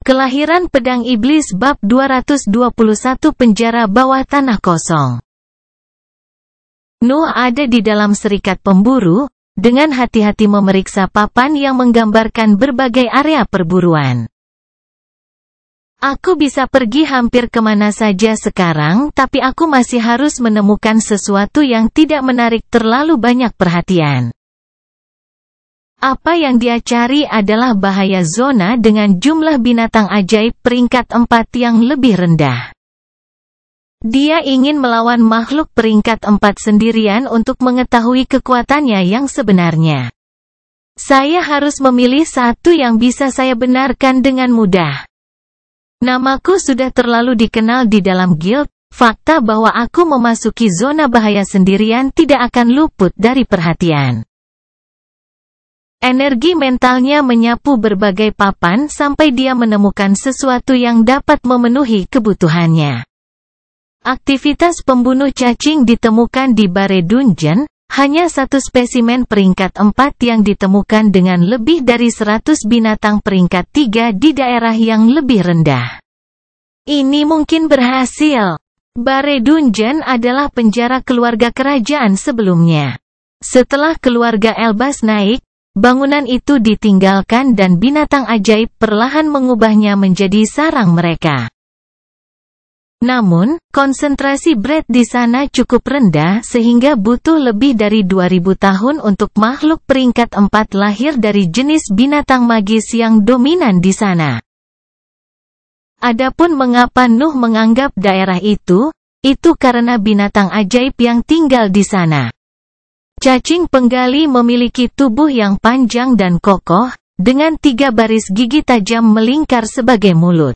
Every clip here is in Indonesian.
Kelahiran Pedang Iblis bab 221 Penjara bawah tanah kosong. Nuh ada di dalam serikat pemburu, dengan hati-hati memeriksa papan yang menggambarkan berbagai area perburuan. Aku bisa pergi hampir kemana saja sekarang, tapi aku masih harus menemukan sesuatu yang tidak menarik terlalu banyak perhatian. Apa yang dia cari adalah bahaya zona dengan jumlah binatang ajaib peringkat 4 yang lebih rendah. Dia ingin melawan makhluk peringkat 4 sendirian untuk mengetahui kekuatannya yang sebenarnya. Saya harus memilih satu yang bisa saya benarkan dengan mudah. Namaku sudah terlalu dikenal di dalam guild, fakta bahwa aku memasuki zona bahaya sendirian tidak akan luput dari perhatian. Energi mentalnya menyapu berbagai papan sampai dia menemukan sesuatu yang dapat memenuhi kebutuhannya. Aktivitas pembunuh cacing ditemukan di Bare Dungeon, hanya satu spesimen peringkat 4 yang ditemukan dengan lebih dari 100 binatang peringkat 3 di daerah yang lebih rendah. Ini mungkin berhasil. Bare Dungeon adalah penjara keluarga kerajaan sebelumnya. Setelah keluarga Elbas naik, bangunan itu ditinggalkan dan binatang ajaib perlahan mengubahnya menjadi sarang mereka. Namun, konsentrasi Brett di sana cukup rendah sehingga butuh lebih dari 2000 tahun untuk makhluk peringkat 4 lahir dari jenis binatang magis yang dominan di sana. Adapun mengapa Nuh menganggap daerah itu karena binatang ajaib yang tinggal di sana. Cacing penggali memiliki tubuh yang panjang dan kokoh, dengan 3 baris gigi tajam melingkar sebagai mulut.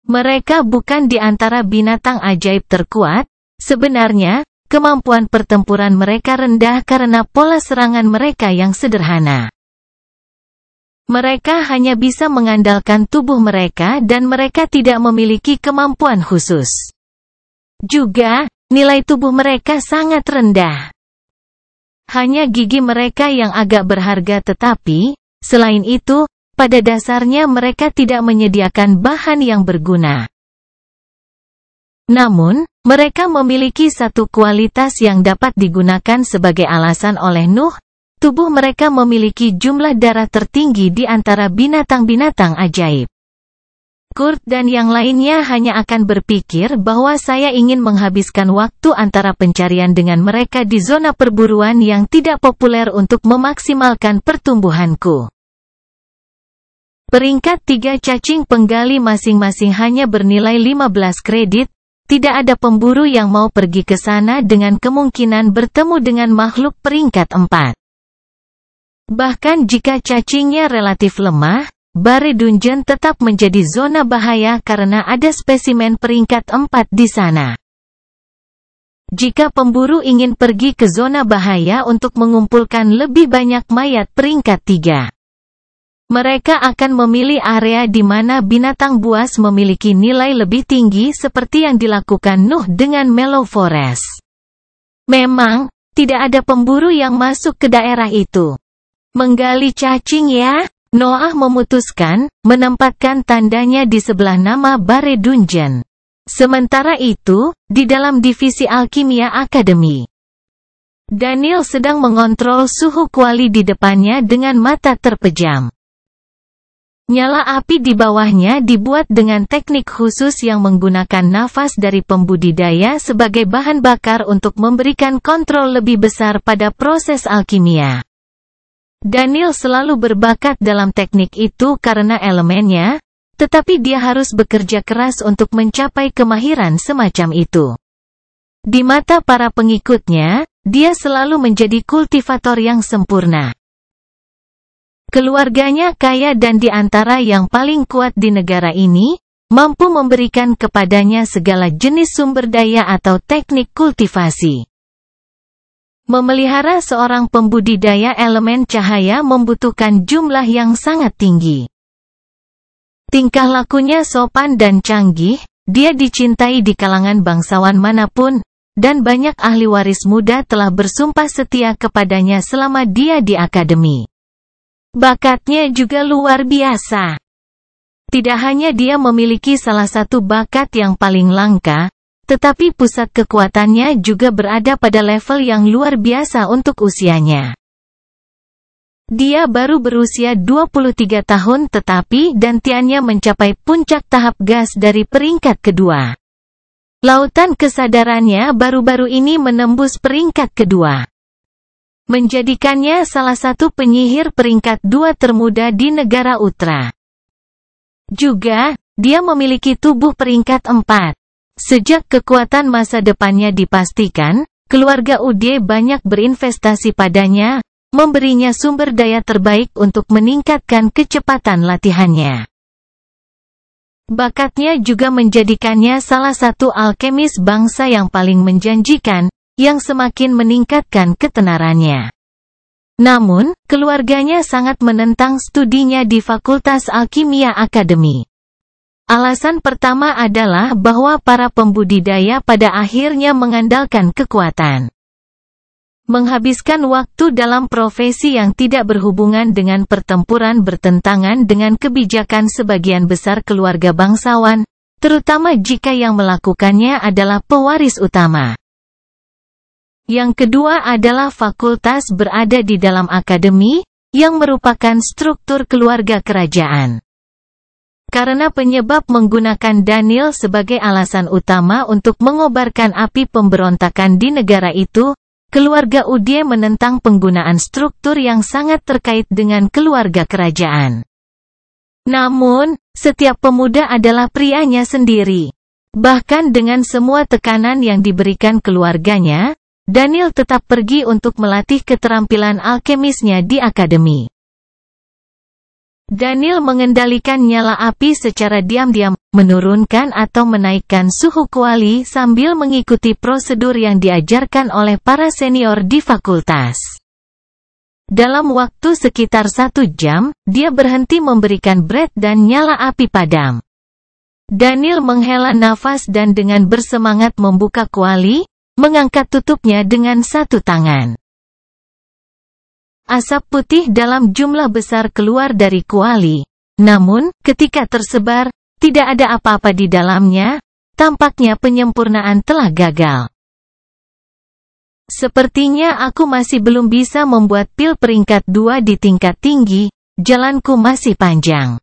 Mereka bukan di antara binatang ajaib terkuat, sebenarnya, kemampuan pertempuran mereka rendah karena pola serangan mereka yang sederhana. Mereka hanya bisa mengandalkan tubuh mereka dan mereka tidak memiliki kemampuan khusus. Juga, nilai tubuh mereka sangat rendah. Hanya gigi mereka yang agak berharga tetapi, selain itu, pada dasarnya mereka tidak menyediakan bahan yang berguna. Namun, mereka memiliki satu kualitas yang dapat digunakan sebagai alasan oleh Nuh, tubuh mereka memiliki jumlah darah tertinggi di antara binatang-binatang ajaib. Kurt dan yang lainnya hanya akan berpikir bahwa saya ingin menghabiskan waktu antara pencarian dengan mereka di zona perburuan yang tidak populer untuk memaksimalkan pertumbuhanku. Peringkat 3 cacing penggali masing-masing hanya bernilai 15 kredit, tidak ada pemburu yang mau pergi ke sana dengan kemungkinan bertemu dengan makhluk peringkat 4. Bahkan jika cacingnya relatif lemah, Bare Dungeon tetap menjadi zona bahaya karena ada spesimen peringkat 4 di sana. Jika pemburu ingin pergi ke zona bahaya untuk mengumpulkan lebih banyak mayat peringkat 3, mereka akan memilih area di mana binatang buas memiliki nilai lebih tinggi seperti yang dilakukan Nuh dengan Mellow Forest. Memang, tidak ada pemburu yang masuk ke daerah itu. Menggali cacing ya? Noah memutuskan, menempatkan tandanya di sebelah nama Bare Dungeon. Sementara itu, di dalam divisi Alkimia Academy, Daniel sedang mengontrol suhu kuali di depannya dengan mata terpejam. Nyala api di bawahnya dibuat dengan teknik khusus yang menggunakan nafas dari pembudidaya sebagai bahan bakar untuk memberikan kontrol lebih besar pada proses alkimia. Daniel selalu berbakat dalam teknik itu karena elemennya, tetapi dia harus bekerja keras untuk mencapai kemahiran semacam itu. Di mata para pengikutnya, dia selalu menjadi kultivator yang sempurna. Keluarganya kaya dan di antara yang paling kuat di negara ini, mampu memberikan kepadanya segala jenis sumber daya atau teknik kultivasi. Memelihara seorang pembudidaya elemen cahaya membutuhkan jumlah yang sangat tinggi. Tingkah lakunya sopan dan canggih, dia dicintai di kalangan bangsawan manapun, dan banyak ahli waris muda telah bersumpah setia kepadanya selama dia di akademi. Bakatnya juga luar biasa. Tidak hanya dia memiliki salah satu bakat yang paling langka, tetapi pusat kekuatannya juga berada pada level yang luar biasa untuk usianya. Dia baru berusia 23 tahun tetapi dantiannya mencapai puncak tahap gas dari peringkat kedua. Lautan kesadarannya baru-baru ini menembus peringkat kedua, menjadikannya salah satu penyihir peringkat 2 termuda di negara Utara. Juga, dia memiliki tubuh peringkat 4. Sejak kekuatan masa depannya dipastikan, keluarga Ude banyak berinvestasi padanya, memberinya sumber daya terbaik untuk meningkatkan kecepatan latihannya. Bakatnya juga menjadikannya salah satu alkemis bangsa yang paling menjanjikan, yang semakin meningkatkan ketenarannya. Namun, keluarganya sangat menentang studinya di Fakultas Alkimia Akademi. Alasan pertama adalah bahwa para pembudidaya pada akhirnya mengandalkan kekuatan. Menghabiskan waktu dalam profesi yang tidak berhubungan dengan pertempuran bertentangan dengan kebijakan sebagian besar keluarga bangsawan, terutama jika yang melakukannya adalah pewaris utama. Yang kedua adalah fakultas berada di dalam akademi, yang merupakan struktur keluarga kerajaan. Karena penyebab menggunakan Daniel sebagai alasan utama untuk mengobarkan api pemberontakan di negara itu, keluarga Ude menentang penggunaan struktur yang sangat terkait dengan keluarga kerajaan. Namun, setiap pemuda adalah prianya sendiri. Bahkan dengan semua tekanan yang diberikan keluarganya, Daniel tetap pergi untuk melatih keterampilan alkemisnya di akademi. Daniel mengendalikan nyala api secara diam-diam, menurunkan atau menaikkan suhu kuali sambil mengikuti prosedur yang diajarkan oleh para senior di fakultas. Dalam waktu sekitar 1 jam, dia berhenti memberikan breath dan nyala api padam. Daniel menghela nafas dan dengan bersemangat membuka kuali, mengangkat tutupnya dengan satu tangan. Asap putih dalam jumlah besar keluar dari kuali. Namun, ketika tersebar, tidak ada apa-apa di dalamnya, tampaknya penyempurnaan telah gagal. Sepertinya aku masih belum bisa membuat pil peringkat 2 di tingkat tinggi, jalanku masih panjang.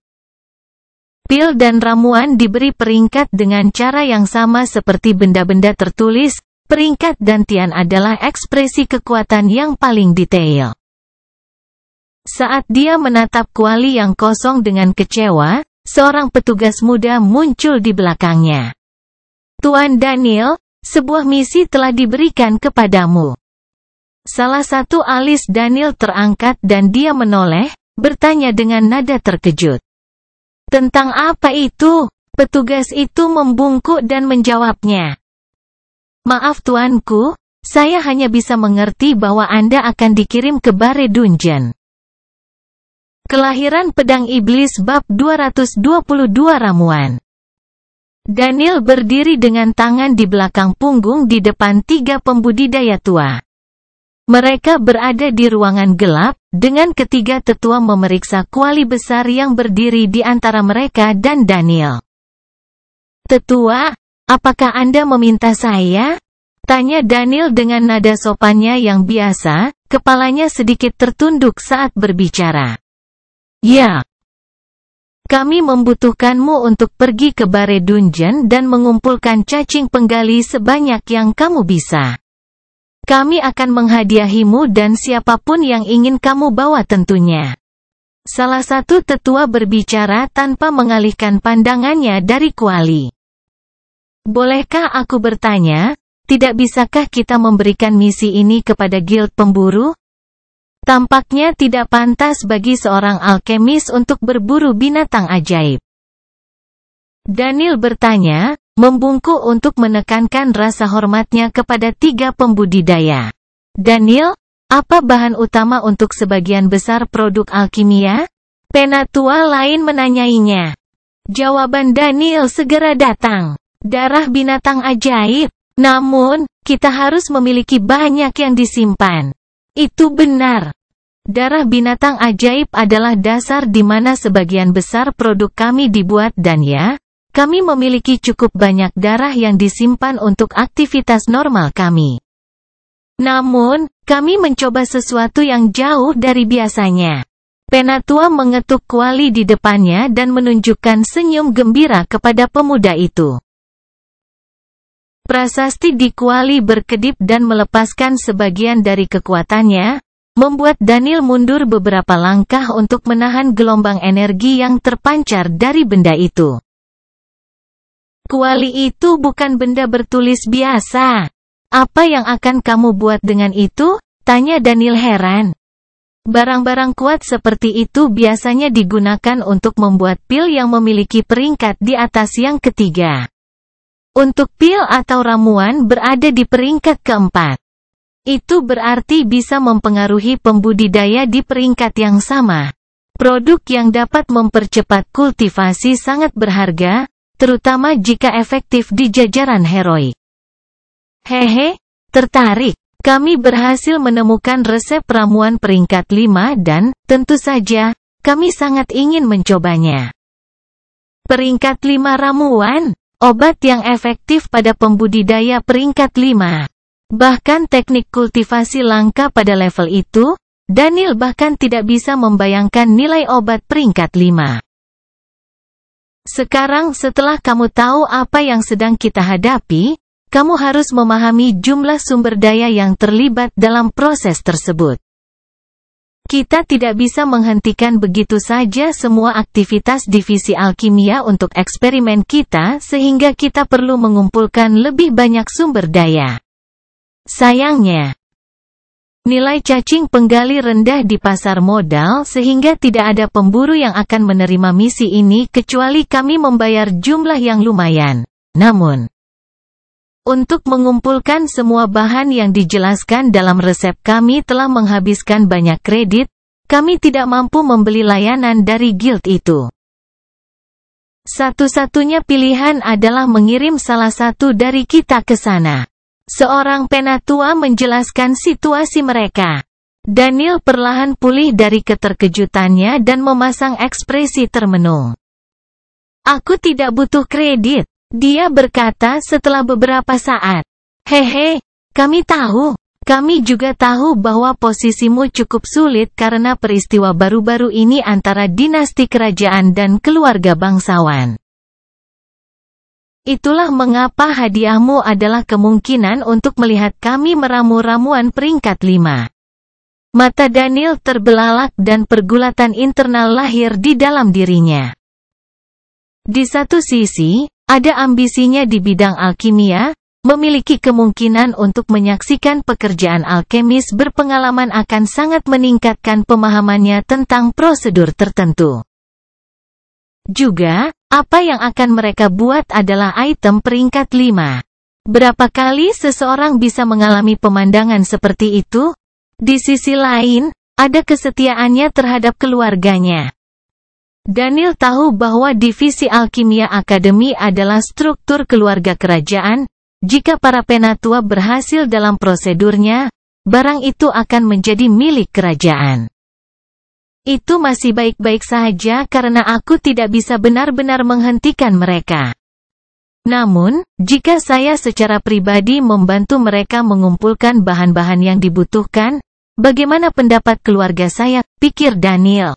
Pil dan ramuan diberi peringkat dengan cara yang sama seperti benda-benda tertulis. Peringkat dantian adalah ekspresi kekuatan yang paling detail. Saat dia menatap kuali yang kosong dengan kecewa, seorang petugas muda muncul di belakangnya. Tuan Daniel, sebuah misi telah diberikan kepadamu. Salah satu alis Daniel terangkat dan dia menoleh, bertanya dengan nada terkejut. Tentang apa itu? Petugas itu membungkuk dan menjawabnya. Maaf tuanku, saya hanya bisa mengerti bahwa Anda akan dikirim ke Bare Dungeon. Kelahiran Pedang Iblis bab 222 ramuan. Daniel berdiri dengan tangan di belakang punggung di depan 3 pembudidaya tua. Mereka berada di ruangan gelap, dengan ketiga tetua memeriksa kuali besar yang berdiri di antara mereka dan Daniel. Tetua, apakah Anda meminta saya? Tanya Daniel dengan nada sopannya yang biasa, kepalanya sedikit tertunduk saat berbicara. Ya. Kami membutuhkanmu untuk pergi ke Bare Dungeon dan mengumpulkan cacing penggali sebanyak yang kamu bisa. Kami akan menghadiahimu dan siapapun yang ingin kamu bawa tentunya. Salah satu tetua berbicara tanpa mengalihkan pandangannya dari kuali. Bolehkah aku bertanya, tidak bisakah kita memberikan misi ini kepada Guild Pemburu? Tampaknya tidak pantas bagi seorang alkemis untuk berburu binatang ajaib. Daniel bertanya, membungkuk untuk menekankan rasa hormatnya kepada 3 pembudidaya. Daniel, apa bahan utama untuk sebagian besar produk alkimia? Penatua lain menanyainya. Jawaban Daniel segera datang. Darah binatang ajaib. Namun, kita harus memiliki banyak yang disimpan. Itu benar. Darah binatang ajaib adalah dasar di mana sebagian besar produk kami dibuat dan ya, kami memiliki cukup banyak darah yang disimpan untuk aktivitas normal kami. Namun, kami mencoba sesuatu yang jauh dari biasanya. Penatua mengetuk kuali di depannya dan menunjukkan senyum gembira kepada pemuda itu. Prasasti di kuali berkedip dan melepaskan sebagian dari kekuatannya, membuat Daniel mundur beberapa langkah untuk menahan gelombang energi yang terpancar dari benda itu. Kuali itu bukan benda bertulis biasa. Apa yang akan kamu buat dengan itu? Tanya Daniel heran. Barang-barang kuat seperti itu biasanya digunakan untuk membuat pil yang memiliki peringkat di atas yang ketiga. Untuk pil atau ramuan berada di peringkat keempat. Itu berarti bisa mempengaruhi pembudidaya di peringkat yang sama. Produk yang dapat mempercepat kultivasi sangat berharga, terutama jika efektif di jajaran heroik. Hehe, tertarik. Kami berhasil menemukan resep ramuan peringkat 5 dan, tentu saja, kami sangat ingin mencobanya. Peringkat 5 ramuan, obat yang efektif pada pembudidaya peringkat 5. Bahkan teknik kultivasi langka pada level itu, Daniel bahkan tidak bisa membayangkan nilai obat peringkat 5. Sekarang setelah kamu tahu apa yang sedang kita hadapi, kamu harus memahami jumlah sumber daya yang terlibat dalam proses tersebut. Kita tidak bisa menghentikan begitu saja semua aktivitas divisi alkimia untuk eksperimen kita sehingga kita perlu mengumpulkan lebih banyak sumber daya. Sayangnya, nilai cacing penggali rendah di pasar modal sehingga tidak ada pemburu yang akan menerima misi ini kecuali kami membayar jumlah yang lumayan. Namun, untuk mengumpulkan semua bahan yang dijelaskan dalam resep kami telah menghabiskan banyak kredit, kami tidak mampu membeli layanan dari guild itu. Satu-satunya pilihan adalah mengirim salah satu dari kita ke sana. Seorang penatua menjelaskan situasi mereka. Daniel perlahan pulih dari keterkejutannya dan memasang ekspresi termenung. Aku tidak butuh kredit, dia berkata setelah beberapa saat. Hehe, kami tahu. Kami juga tahu bahwa posisimu cukup sulit karena peristiwa baru-baru ini antara dinasti kerajaan dan keluarga bangsawan. Itulah mengapa hadiahmu adalah kemungkinan untuk melihat kami meramu ramuan peringkat 5. Mata Daniel terbelalak dan pergulatan internal lahir di dalam dirinya. Di satu sisi, ada ambisinya di bidang alkimia, memiliki kemungkinan untuk menyaksikan pekerjaan alkemis berpengalaman akan sangat meningkatkan pemahamannya tentang prosedur tertentu. Juga, apa yang akan mereka buat adalah item peringkat 5. Berapa kali seseorang bisa mengalami pemandangan seperti itu? Di sisi lain, ada kesetiaannya terhadap keluarganya. Daniel tahu bahwa divisi alkimia akademi adalah struktur keluarga kerajaan. Jika para penatua berhasil dalam prosedurnya, barang itu akan menjadi milik kerajaan. Itu masih baik-baik saja karena aku tidak bisa benar-benar menghentikan mereka. Namun, jika saya secara pribadi membantu mereka mengumpulkan bahan-bahan yang dibutuhkan, bagaimana pendapat keluarga saya, pikir Daniel.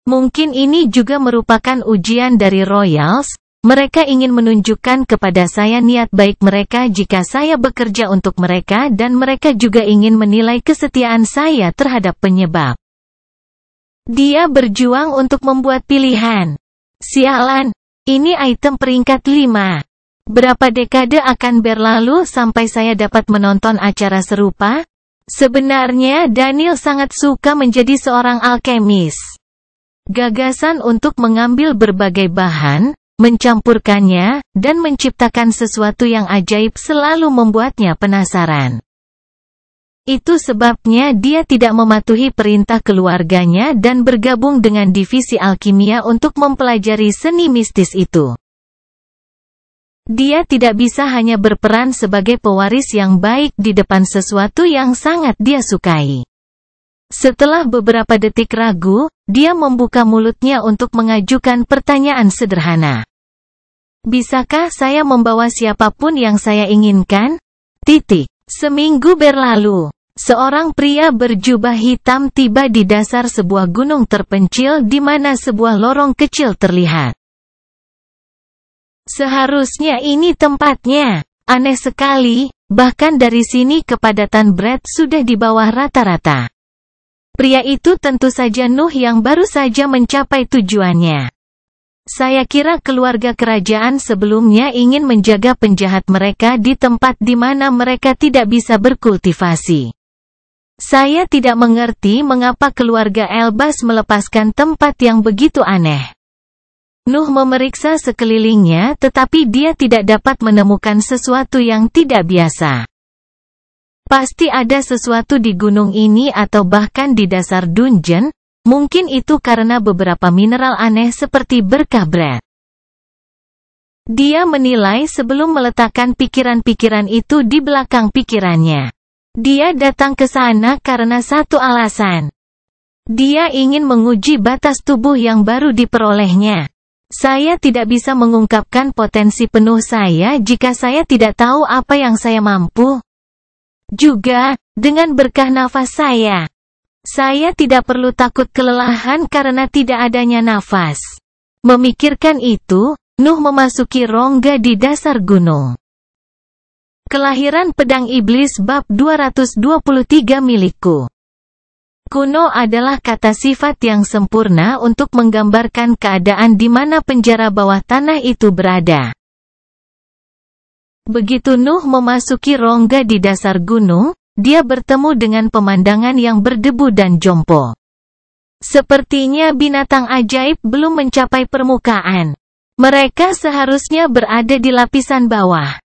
Mungkin ini juga merupakan ujian dari Royals, mereka ingin menunjukkan kepada saya niat baik mereka jika saya bekerja untuk mereka dan mereka juga ingin menilai kesetiaan saya terhadap penyebab. Dia berjuang untuk membuat pilihan. Sialan, ini item peringkat 5. Berapa dekade akan berlalu sampai saya dapat menonton acara serupa? Sebenarnya Daniel sangat suka menjadi seorang alkemis. Gagasan untuk mengambil berbagai bahan, mencampurkannya, dan menciptakan sesuatu yang ajaib selalu membuatnya penasaran. Itu sebabnya dia tidak mematuhi perintah keluarganya dan bergabung dengan divisi alkimia untuk mempelajari seni mistis itu. Dia tidak bisa hanya berperan sebagai pewaris yang baik di depan sesuatu yang sangat dia sukai. Setelah beberapa detik ragu, dia membuka mulutnya untuk mengajukan pertanyaan sederhana. Bisakah saya membawa siapapun yang saya inginkan? Seminggu berlalu. Seorang pria berjubah hitam tiba di dasar sebuah gunung terpencil di mana sebuah lorong kecil terlihat. Seharusnya ini tempatnya. Aneh sekali, bahkan dari sini kepadatan Brad sudah di bawah rata-rata. Pria itu tentu saja Nuh yang baru saja mencapai tujuannya. Saya kira keluarga kerajaan sebelumnya ingin menjaga penjahat mereka di tempat di mana mereka tidak bisa berkultivasi. Saya tidak mengerti mengapa keluarga Elbaz melepaskan tempat yang begitu aneh. Nuh memeriksa sekelilingnya tetapi dia tidak dapat menemukan sesuatu yang tidak biasa. Pasti ada sesuatu di gunung ini atau bahkan di dasar dungeon. Mungkin itu karena beberapa mineral aneh seperti berkah Brad. Dia menilai sebelum meletakkan pikiran-pikiran itu di belakang pikirannya. Dia datang ke sana karena satu alasan. Dia ingin menguji batas tubuh yang baru diperolehnya. Saya tidak bisa mengungkapkan potensi penuh saya jika saya tidak tahu apa yang saya mampu. Juga, dengan berkah nafas saya tidak perlu takut kelelahan karena tidak adanya nafas. Memikirkan itu, Nuh memasuki rongga di dasar gunung. Kelahiran pedang iblis bab 223 milikku. Kuno adalah kata sifat yang sempurna untuk menggambarkan keadaan di mana penjara bawah tanah itu berada. Begitu Nuh memasuki rongga di dasar gunung, dia bertemu dengan pemandangan yang berdebu dan jompo. Sepertinya binatang ajaib belum mencapai permukaan. Mereka seharusnya berada di lapisan bawah.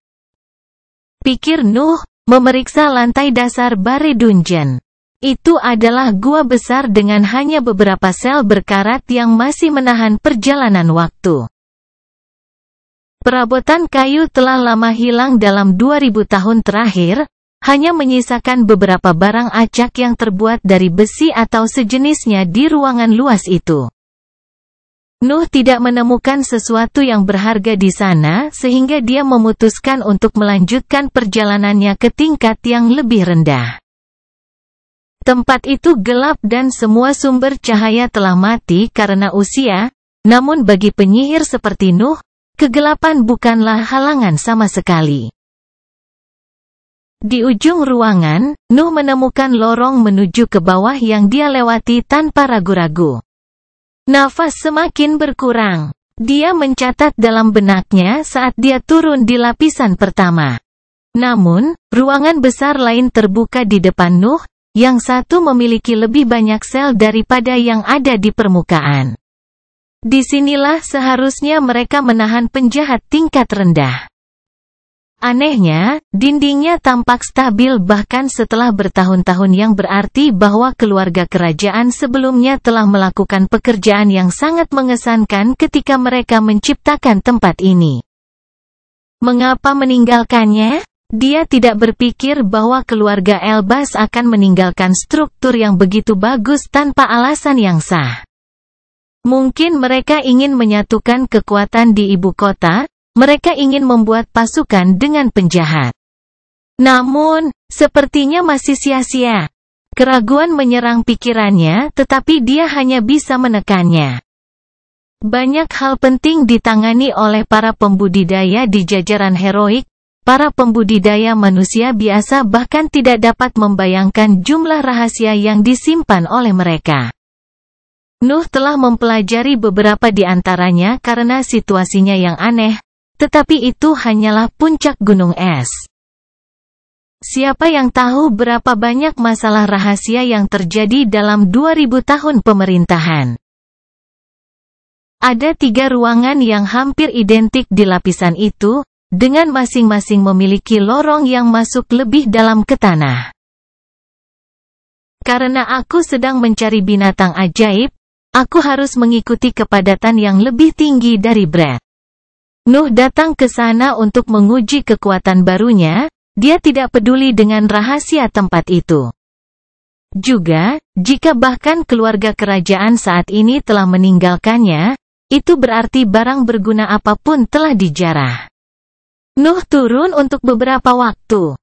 Pikir Nuh, memeriksa lantai dasar bare dungeon. Itu adalah gua besar dengan hanya beberapa sel berkarat yang masih menahan perjalanan waktu. Perabotan kayu telah lama hilang dalam 2000 tahun terakhir, hanya menyisakan beberapa barang acak yang terbuat dari besi atau sejenisnya di ruangan luas itu. Nuh tidak menemukan sesuatu yang berharga di sana sehingga dia memutuskan untuk melanjutkan perjalanannya ke tingkat yang lebih rendah. Tempat itu gelap dan semua sumber cahaya telah mati karena usia, namun bagi penyihir seperti Nuh, kegelapan bukanlah halangan sama sekali. Di ujung ruangan, Nuh menemukan lorong menuju ke bawah yang dia lewati tanpa ragu-ragu. Nafas semakin berkurang. Dia mencatat dalam benaknya saat dia turun di lapisan pertama. Namun, ruangan besar lain terbuka di depan Nuh, yang satu memiliki lebih banyak sel daripada yang ada di permukaan. Disinilah seharusnya mereka menahan penjahat tingkat rendah. Anehnya, dindingnya tampak stabil bahkan setelah bertahun-tahun yang berarti bahwa keluarga kerajaan sebelumnya telah melakukan pekerjaan yang sangat mengesankan ketika mereka menciptakan tempat ini. Mengapa meninggalkannya? Dia tidak berpikir bahwa keluarga Elbaz akan meninggalkan struktur yang begitu bagus tanpa alasan yang sah. Mungkin mereka ingin menyatukan kekuatan di ibu kota. Mereka ingin membuat pasukan dengan penjahat. Namun, sepertinya masih sia-sia. Keraguan menyerang pikirannya, tetapi dia hanya bisa menekannya. Banyak hal penting ditangani oleh para pembudidaya di jajaran heroik. Para pembudidaya manusia biasa bahkan tidak dapat membayangkan jumlah rahasia yang disimpan oleh mereka. Nuh telah mempelajari beberapa di antaranya karena situasinya yang aneh. Tetapi itu hanyalah puncak gunung es. Siapa yang tahu berapa banyak masalah rahasia yang terjadi dalam 2000 tahun pemerintahan. Ada 3 ruangan yang hampir identik di lapisan itu, dengan masing-masing memiliki lorong yang masuk lebih dalam ke tanah. Karena aku sedang mencari binatang ajaib, aku harus mengikuti kepadatan yang lebih tinggi dari Brad. Nuh datang ke sana untuk menguji kekuatan barunya, dia tidak peduli dengan rahasia tempat itu. Juga, jika bahkan keluarga kerajaan saat ini telah meninggalkannya, itu berarti barang berguna apapun telah dijarah. Nuh turun untuk beberapa waktu.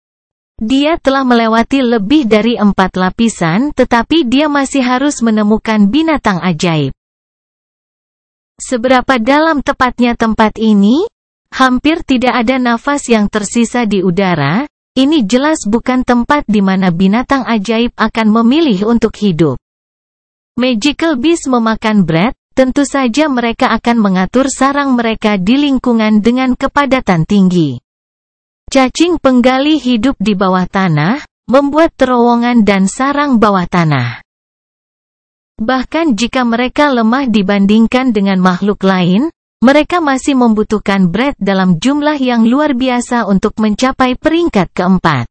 Dia telah melewati lebih dari 4 lapisan, tetapi dia masih harus menemukan binatang ajaib. Seberapa dalam tepatnya tempat ini? Hampir tidak ada nafas yang tersisa di udara. Ini jelas bukan tempat di mana binatang ajaib akan memilih untuk hidup. Magical Beast memakan Brad, tentu saja mereka akan mengatur sarang mereka di lingkungan dengan kepadatan tinggi. Cacing penggali hidup di bawah tanah, membuat terowongan dan sarang bawah tanah. Bahkan jika mereka lemah dibandingkan dengan makhluk lain, mereka masih membutuhkan Brad dalam jumlah yang luar biasa untuk mencapai peringkat keempat.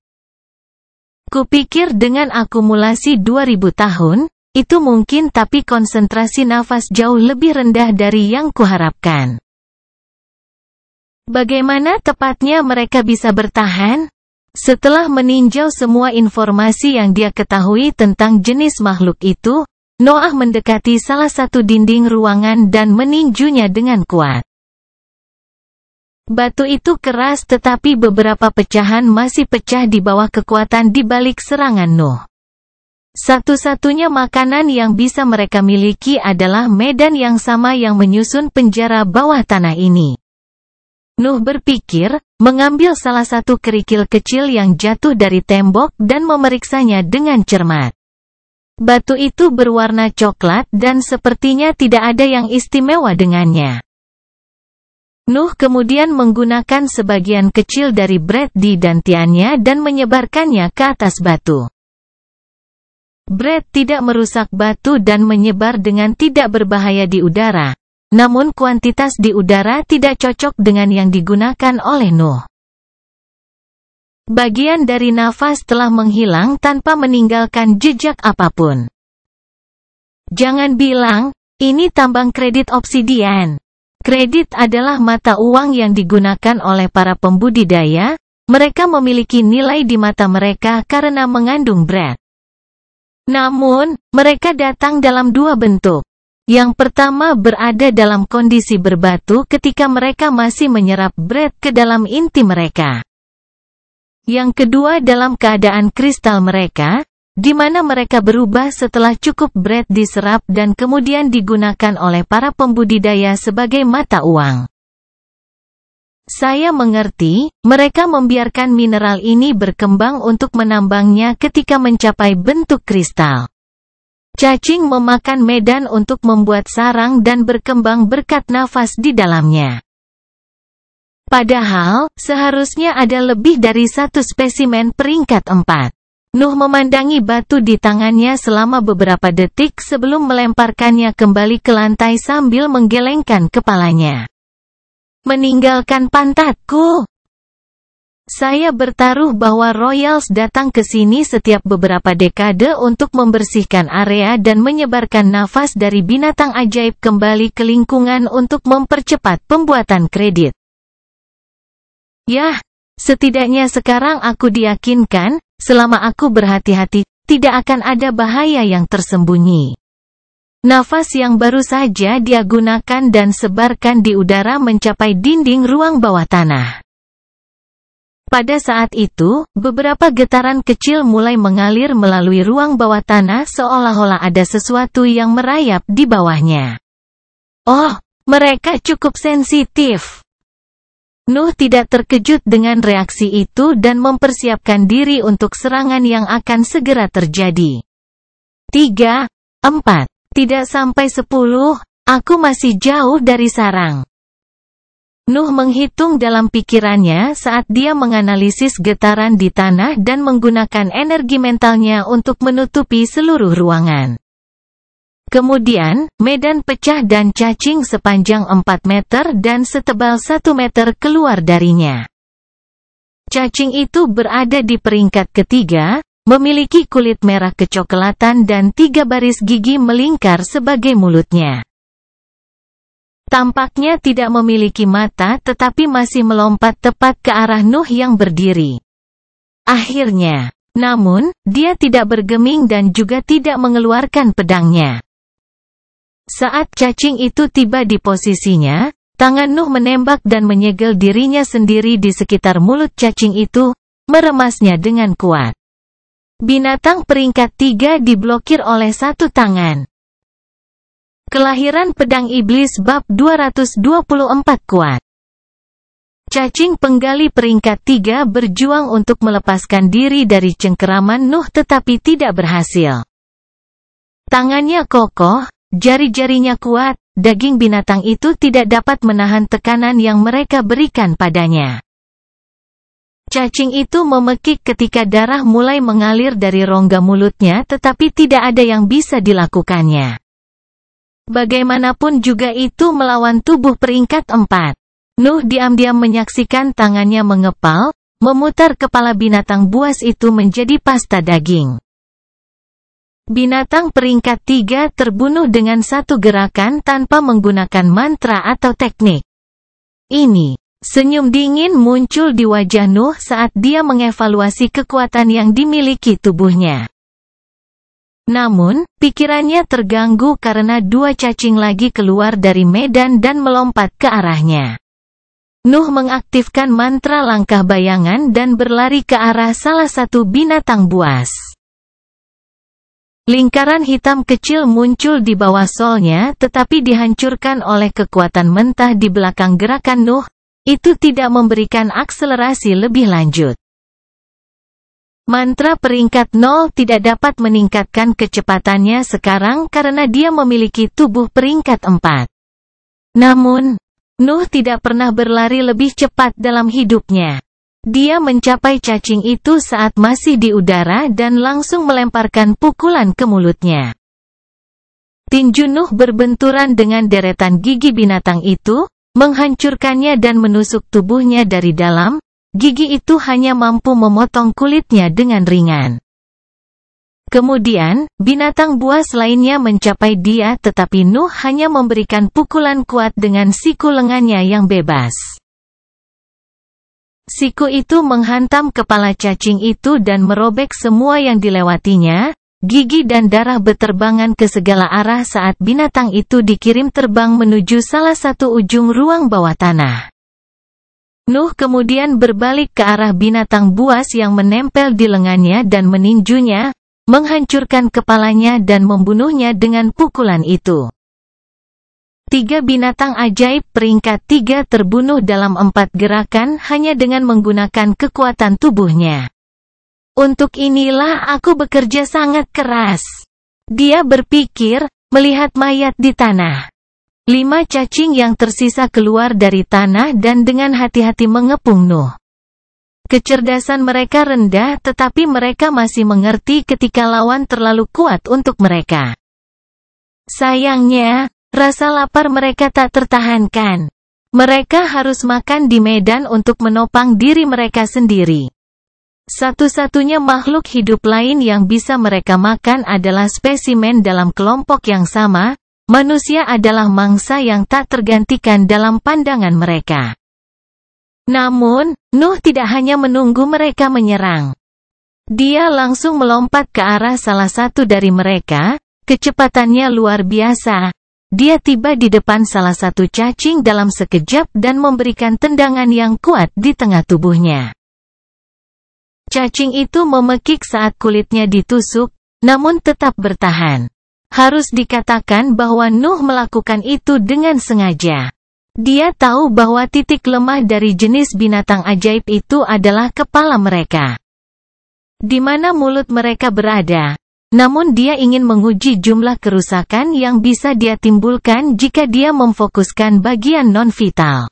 Kupikir dengan akumulasi 2000 tahun, itu mungkin, tapi konsentrasi nafas jauh lebih rendah dari yang kuharapkan. Bagaimana tepatnya mereka bisa bertahan? Setelah meninjau semua informasi yang dia ketahui tentang jenis makhluk itu, Noah mendekati salah satu dinding ruangan dan meninjunya dengan kuat. Batu itu keras, tetapi beberapa pecahan masih pecah di bawah kekuatan di balik serangan Nuh. Satu-satunya makanan yang bisa mereka miliki adalah medan yang sama yang menyusun penjara bawah tanah ini. Nuh berpikir, mengambil salah satu kerikil kecil yang jatuh dari tembok dan memeriksanya dengan cermat. Batu itu berwarna coklat dan sepertinya tidak ada yang istimewa dengannya. Nuh kemudian menggunakan sebagian kecil dari Brad di dantiannya dan menyebarkannya ke atas batu. Brad tidak merusak batu dan menyebar dengan tidak berbahaya di udara, namun kuantitas di udara tidak cocok dengan yang digunakan oleh Nuh. Bagian dari nafas telah menghilang tanpa meninggalkan jejak apapun. Jangan bilang, ini tambang kredit obsidian. Kredit adalah mata uang yang digunakan oleh para pembudidaya. Mereka memiliki nilai di mata mereka karena mengandung Brad. Namun, mereka datang dalam dua bentuk. Yang pertama berada dalam kondisi berbatu ketika mereka masih menyerap Brad ke dalam inti mereka. Yang kedua dalam keadaan kristal mereka, di mana mereka berubah setelah cukup Brad diserap dan kemudian digunakan oleh para pembudidaya sebagai mata uang. Saya mengerti, mereka membiarkan mineral ini berkembang untuk menambangnya ketika mencapai bentuk kristal. Cacing memakan medan untuk membuat sarang dan berkembang berkat nafas di dalamnya. Padahal, seharusnya ada lebih dari satu spesimen peringkat 4. Nuh memandangi batu di tangannya selama beberapa detik sebelum melemparkannya kembali ke lantai sambil menggelengkan kepalanya. Meninggalkan pantatku. Saya bertaruh bahwa Royals datang ke sini setiap beberapa dekade untuk membersihkan area dan menyebarkan nafas dari binatang ajaib kembali ke lingkungan untuk mempercepat pembuatan kredit. Yah, setidaknya sekarang aku diyakinkan, selama aku berhati-hati, tidak akan ada bahaya yang tersembunyi. Nafas yang baru saja dia gunakan dan sebarkan di udara mencapai dinding ruang bawah tanah. Pada saat itu, beberapa getaran kecil mulai mengalir melalui ruang bawah tanah seolah-olah ada sesuatu yang merayap di bawahnya. Oh, mereka cukup sensitif. Nuh tidak terkejut dengan reaksi itu dan mempersiapkan diri untuk serangan yang akan segera terjadi. 3, 4, tidak sampai 10, aku masih jauh dari sarang. Nuh menghitung dalam pikirannya saat dia menganalisis getaran di tanah dan menggunakan energi mentalnya untuk menutupi seluruh ruangan. Kemudian, medan pecah dan cacing sepanjang 4 meter dan setebal 1 meter keluar darinya. Cacing itu berada di peringkat ketiga, memiliki kulit merah kecoklatan dan 3 baris gigi melingkar sebagai mulutnya. Tampaknya tidak memiliki mata tetapi masih melompat tepat ke arah Nuh yang berdiri. Akhirnya, Namun, dia tidak bergeming dan juga tidak mengeluarkan pedangnya. Saat cacing itu tiba di posisinya, tangan Nuh menembak dan menyegel dirinya sendiri di sekitar mulut cacing itu, meremasnya dengan kuat. Binatang peringkat 3 diblokir oleh satu tangan. Kelahiran pedang iblis bab 224 kuat. Cacing penggali peringkat 3 berjuang untuk melepaskan diri dari cengkeraman Nuh tetapi tidak berhasil. Tangannya kokoh, jari-jarinya kuat, daging binatang itu tidak dapat menahan tekanan yang mereka berikan padanya. Cacing itu memekik ketika darah mulai mengalir dari rongga mulutnya tetapi tidak ada yang bisa dilakukannya. Bagaimanapun juga itu melawan tubuh peringkat 4. Nuh diam-diam menyaksikan tangannya mengepal, memutar kepala binatang buas itu menjadi pasta daging. Binatang peringkat 3 terbunuh dengan satu gerakan tanpa menggunakan mantra atau teknik. Ini. Senyum dingin muncul di wajah Nuh saat dia mengevaluasi kekuatan yang dimiliki tubuhnya. Namun, pikirannya terganggu karena dua cacing lagi keluar dari medan dan melompat ke arahnya. Nuh mengaktifkan mantra langkah bayangan dan berlari ke arah salah satu binatang buas. Lingkaran hitam kecil muncul di bawah solnya tetapi dihancurkan oleh kekuatan mentah di belakang gerakan Nuh. Itu tidak memberikan akselerasi lebih lanjut. Mantra peringkat 0 tidak dapat meningkatkan kecepatannya sekarang karena dia memiliki tubuh peringkat 4. Namun, Nuh tidak pernah berlari lebih cepat dalam hidupnya. Dia mencapai cacing itu saat masih di udara dan langsung melemparkan pukulan ke mulutnya. Tinju Nuh berbenturan dengan deretan gigi binatang itu, menghancurkannya dan menusuk tubuhnya dari dalam. Gigi itu hanya mampu memotong kulitnya dengan ringan. Kemudian, binatang buas lainnya mencapai dia tetapi Nuh hanya memberikan pukulan kuat dengan siku lengannya yang bebas. Siku itu menghantam kepala cacing itu dan merobek semua yang dilewatinya. Gigi dan darah beterbangan ke segala arah saat binatang itu dikirim terbang menuju salah satu ujung ruang bawah tanah. Nuh kemudian berbalik ke arah binatang buas yang menempel di lengannya dan meninjunya, menghancurkan kepalanya dan membunuhnya dengan pukulan itu. 3 binatang ajaib peringkat 3 terbunuh dalam 4 gerakan hanya dengan menggunakan kekuatan tubuhnya. Untuk inilah aku bekerja sangat keras. Dia berpikir, melihat mayat di tanah. 5 cacing yang tersisa keluar dari tanah dan dengan hati-hati mengepung Nuh. Kecerdasan mereka rendah tetapi mereka masih mengerti ketika lawan terlalu kuat untuk mereka. Sayangnya, rasa lapar mereka tak tertahankan. Mereka harus makan di medan untuk menopang diri mereka sendiri. Satu-satunya makhluk hidup lain yang bisa mereka makan adalah spesimen dalam kelompok yang sama. Manusia adalah mangsa yang tak tergantikan dalam pandangan mereka. Namun, Nuh tidak hanya menunggu mereka menyerang. Dia langsung melompat ke arah salah satu dari mereka. Kecepatannya luar biasa. Dia tiba di depan salah satu cacing dalam sekejap dan memberikan tendangan yang kuat di tengah tubuhnya. Cacing itu memekik saat kulitnya ditusuk, namun tetap bertahan. Harus dikatakan bahwa Nuh melakukan itu dengan sengaja. Dia tahu bahwa titik lemah dari jenis binatang ajaib itu adalah kepala mereka. Di mana mulut mereka berada. Namun dia ingin menguji jumlah kerusakan yang bisa dia timbulkan jika dia memfokuskan bagian non-vital.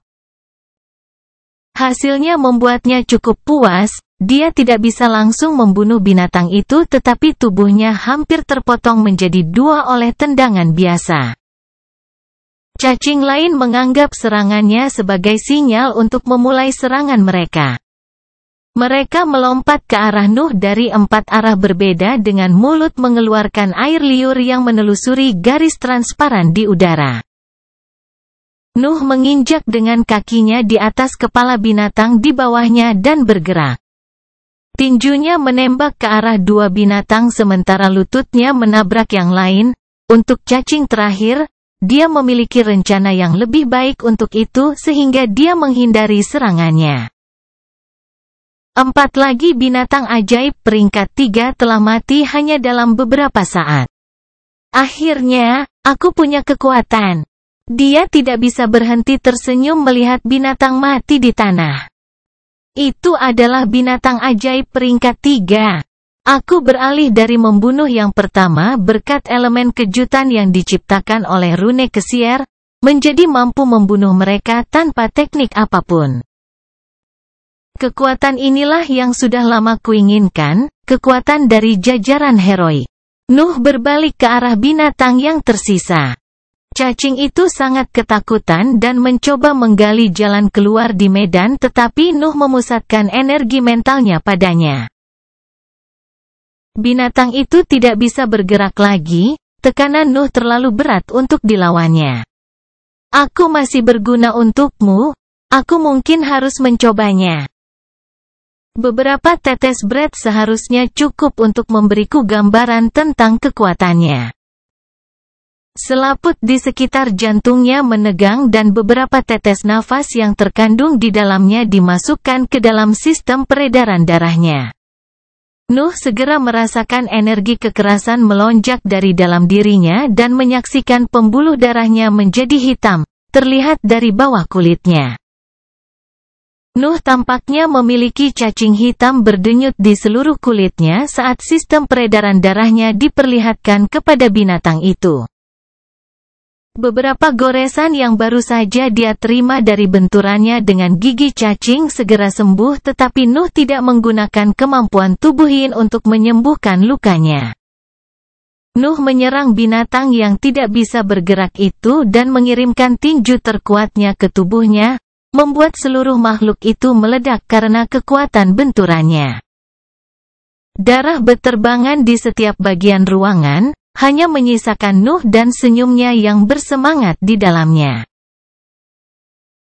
Hasilnya membuatnya cukup puas. Dia tidak bisa langsung membunuh binatang itu tetapi tubuhnya hampir terpotong menjadi 2 oleh tendangan biasa. Cacing lain menganggap serangannya sebagai sinyal untuk memulai serangan mereka. Mereka melompat ke arah Nuh dari 4 arah berbeda dengan mulut mengeluarkan air liur yang menelusuri garis transparan di udara. Nuh menginjak dengan kakinya di atas kepala binatang di bawahnya dan bergerak. Tinjunya menembak ke arah dua binatang sementara lututnya menabrak yang lain. Untuk cacing terakhir, dia memiliki rencana yang lebih baik untuk itu sehingga dia menghindari serangannya. 4 lagi binatang ajaib peringkat 3 telah mati hanya dalam beberapa saat. Akhirnya, aku punya kekuatan. Dia tidak bisa berhenti tersenyum melihat binatang mati di tanah. Itu adalah binatang ajaib peringkat 3. Aku beralih dari membunuh yang pertama berkat elemen kejutan yang diciptakan oleh rune Kesier, menjadi mampu membunuh mereka tanpa teknik apapun. Kekuatan inilah yang sudah lama kuinginkan, kekuatan dari jajaran heroik. Nuh berbalik ke arah binatang yang tersisa. Cacing itu sangat ketakutan dan mencoba menggali jalan keluar di medan tetapi Nuh memusatkan energi mentalnya padanya. Binatang itu tidak bisa bergerak lagi, tekanan Nuh terlalu berat untuk dilawannya. Aku masih berguna untukmu, aku mungkin harus mencobanya. Beberapa tetes Bread seharusnya cukup untuk memberiku gambaran tentang kekuatannya. Selaput di sekitar jantungnya menegang dan beberapa tetes nafas yang terkandung di dalamnya dimasukkan ke dalam sistem peredaran darahnya. Nuh segera merasakan energi kekerasan melonjak dari dalam dirinya dan menyaksikan pembuluh darahnya menjadi hitam, terlihat dari bawah kulitnya. Nuh tampaknya memiliki cacing hitam berdenyut di seluruh kulitnya saat sistem peredaran darahnya diperlihatkan kepada binatang itu. Beberapa goresan yang baru saja dia terima dari benturannya dengan gigi cacing segera sembuh tetapi Nuh tidak menggunakan kemampuan tubuh Yin untuk menyembuhkan lukanya. Nuh menyerang binatang yang tidak bisa bergerak itu dan mengirimkan tinju terkuatnya ke tubuhnya, membuat seluruh makhluk itu meledak karena kekuatan benturannya. Darah berterbangan di setiap bagian ruangan, hanya menyisakan Nuh dan senyumnya yang bersemangat di dalamnya.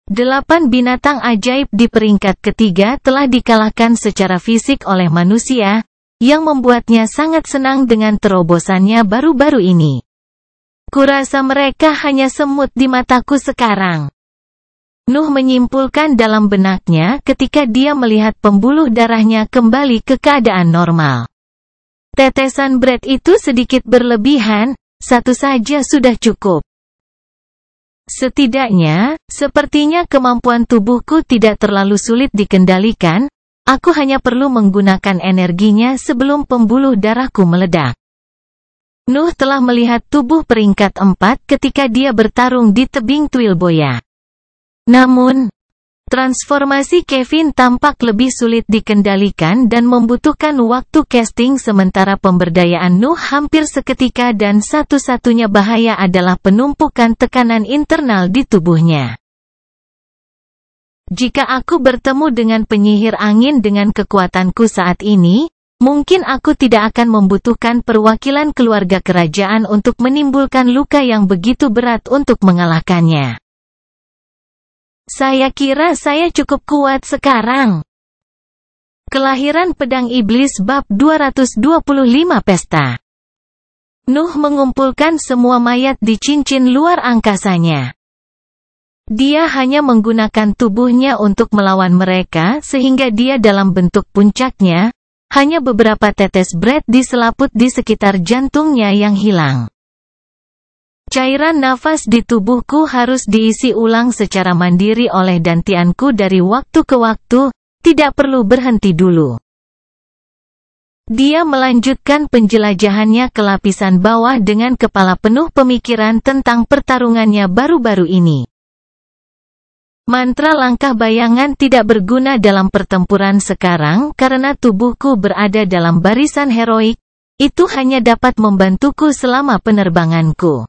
8 binatang ajaib di peringkat ketiga telah dikalahkan secara fisik oleh manusia, yang membuatnya sangat senang dengan terobosannya baru-baru ini. Kurasa mereka hanya semut di mataku sekarang. Nuh menyimpulkan dalam benaknya ketika dia melihat pembuluh darahnya kembali ke keadaan normal. Tetesan Bread itu sedikit berlebihan, satu saja sudah cukup. Setidaknya, sepertinya kemampuan tubuhku tidak terlalu sulit dikendalikan, aku hanya perlu menggunakan energinya sebelum pembuluh darahku meledak. Nuh telah melihat tubuh peringkat 4 ketika dia bertarung di tebing Twilboya. Namun, transformasi Kevin tampak lebih sulit dikendalikan dan membutuhkan waktu casting sementara pemberdayaan Nuh hampir seketika dan satu-satunya bahaya adalah penumpukan tekanan internal di tubuhnya. Jika aku bertemu dengan penyihir angin dengan kekuatanku saat ini, mungkin aku tidak akan membutuhkan perwakilan keluarga kerajaan untuk menimbulkan luka yang begitu berat untuk mengalahkannya. Saya kira saya cukup kuat sekarang. Kelahiran Pedang Iblis bab 225 Pesta. Nuh mengumpulkan semua mayat di cincin luar angkasanya. Dia hanya menggunakan tubuhnya untuk melawan mereka sehingga dia dalam bentuk puncaknya, hanya beberapa tetes Bread di selaput di sekitar jantungnya yang hilang. Cairan nafas di tubuhku harus diisi ulang secara mandiri oleh dantianku dari waktu ke waktu, tidak perlu berhenti dulu. Dia melanjutkan penjelajahannya ke lapisan bawah dengan kepala penuh pemikiran tentang pertarungannya baru-baru ini. Mantra langkah bayangan tidak berguna dalam pertempuran sekarang karena tubuhku berada dalam barisan heroik, itu hanya dapat membantuku selama penerbanganku.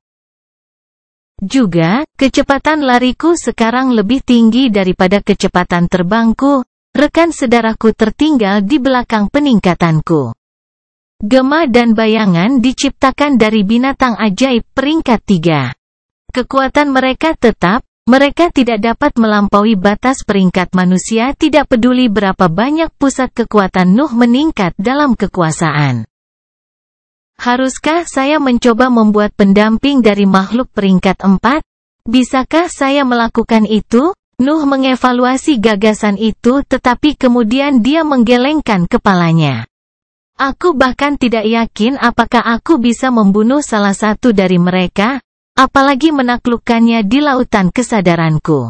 Juga, kecepatan lariku sekarang lebih tinggi daripada kecepatan terbangku, rekan sedaraku tertinggal di belakang peningkatanku. Gema dan bayangan diciptakan dari binatang ajaib peringkat 3. Kekuatan mereka tetap, Mereka tidak dapat melampaui batas peringkat manusia, tidak peduli berapa banyak pusat kekuatan Nuh meningkat dalam kekuasaan. Haruskah saya mencoba membuat pendamping dari makhluk peringkat 4? Bisakah saya melakukan itu? Nuh mengevaluasi gagasan itu, tetapi kemudian dia menggelengkan kepalanya. Aku bahkan tidak yakin apakah aku bisa membunuh salah satu dari mereka, apalagi menaklukkannya di lautan kesadaranku.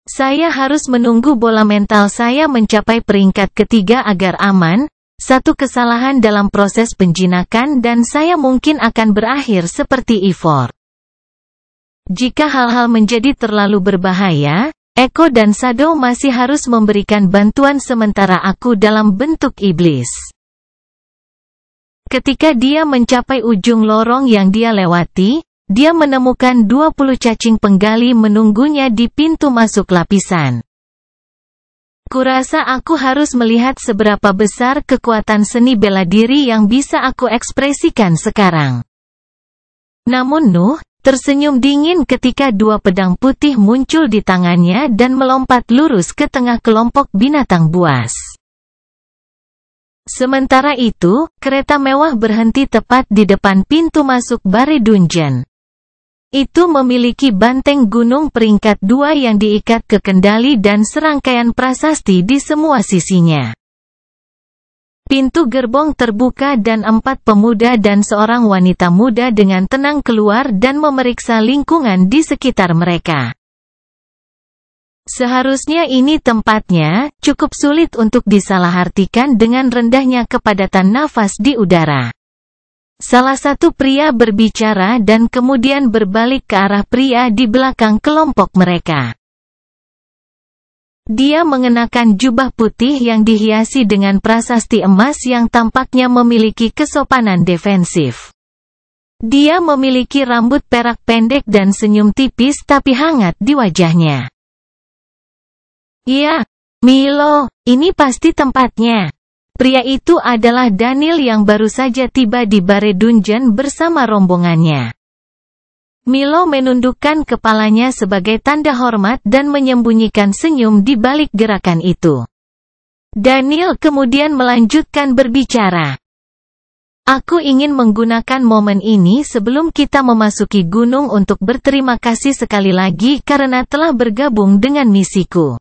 Saya harus menunggu bola mental saya mencapai peringkat ketiga agar aman. Satu kesalahan dalam proses penjinakan dan saya mungkin akan berakhir seperti Ivor. Jika hal-hal menjadi terlalu berbahaya, Echo dan Shadow masih harus memberikan bantuan sementara aku dalam bentuk iblis. Ketika dia mencapai ujung lorong yang dia lewati, dia menemukan 20 cacing penggali menunggunya di pintu masuk lapisan. Kurasa aku harus melihat seberapa besar kekuatan seni bela diri yang bisa aku ekspresikan sekarang. Namun Nuh tersenyum dingin ketika dua pedang putih muncul di tangannya dan melompat lurus ke tengah kelompok binatang buas. Sementara itu, kereta mewah berhenti tepat di depan pintu masuk Bare Dungeon. Itu memiliki banteng gunung peringkat 2 yang diikat ke kendali dan serangkaian prasasti di semua sisinya. Pintu gerbong terbuka dan 4 pemuda dan seorang wanita muda dengan tenang keluar dan memeriksa lingkungan di sekitar mereka. Seharusnya ini tempatnya, cukup sulit untuk disalahartikan dengan rendahnya kepadatan nafas di udara. Salah satu pria berbicara dan kemudian berbalik ke arah pria di belakang kelompok mereka. Dia mengenakan jubah putih yang dihiasi dengan prasasti emas yang tampaknya memiliki kesopanan defensif. Dia memiliki rambut perak pendek dan senyum tipis tapi hangat di wajahnya. "Iya, Milo, ini pasti tempatnya." Pria itu adalah Daniel yang baru saja tiba di Bare Dungeon bersama rombongannya. Milo menundukkan kepalanya sebagai tanda hormat dan menyembunyikan senyum di balik gerakan itu. Daniel kemudian melanjutkan berbicara. "Aku ingin menggunakan momen ini sebelum kita memasuki gunung untuk berterima kasih sekali lagi karena telah bergabung dengan misiku.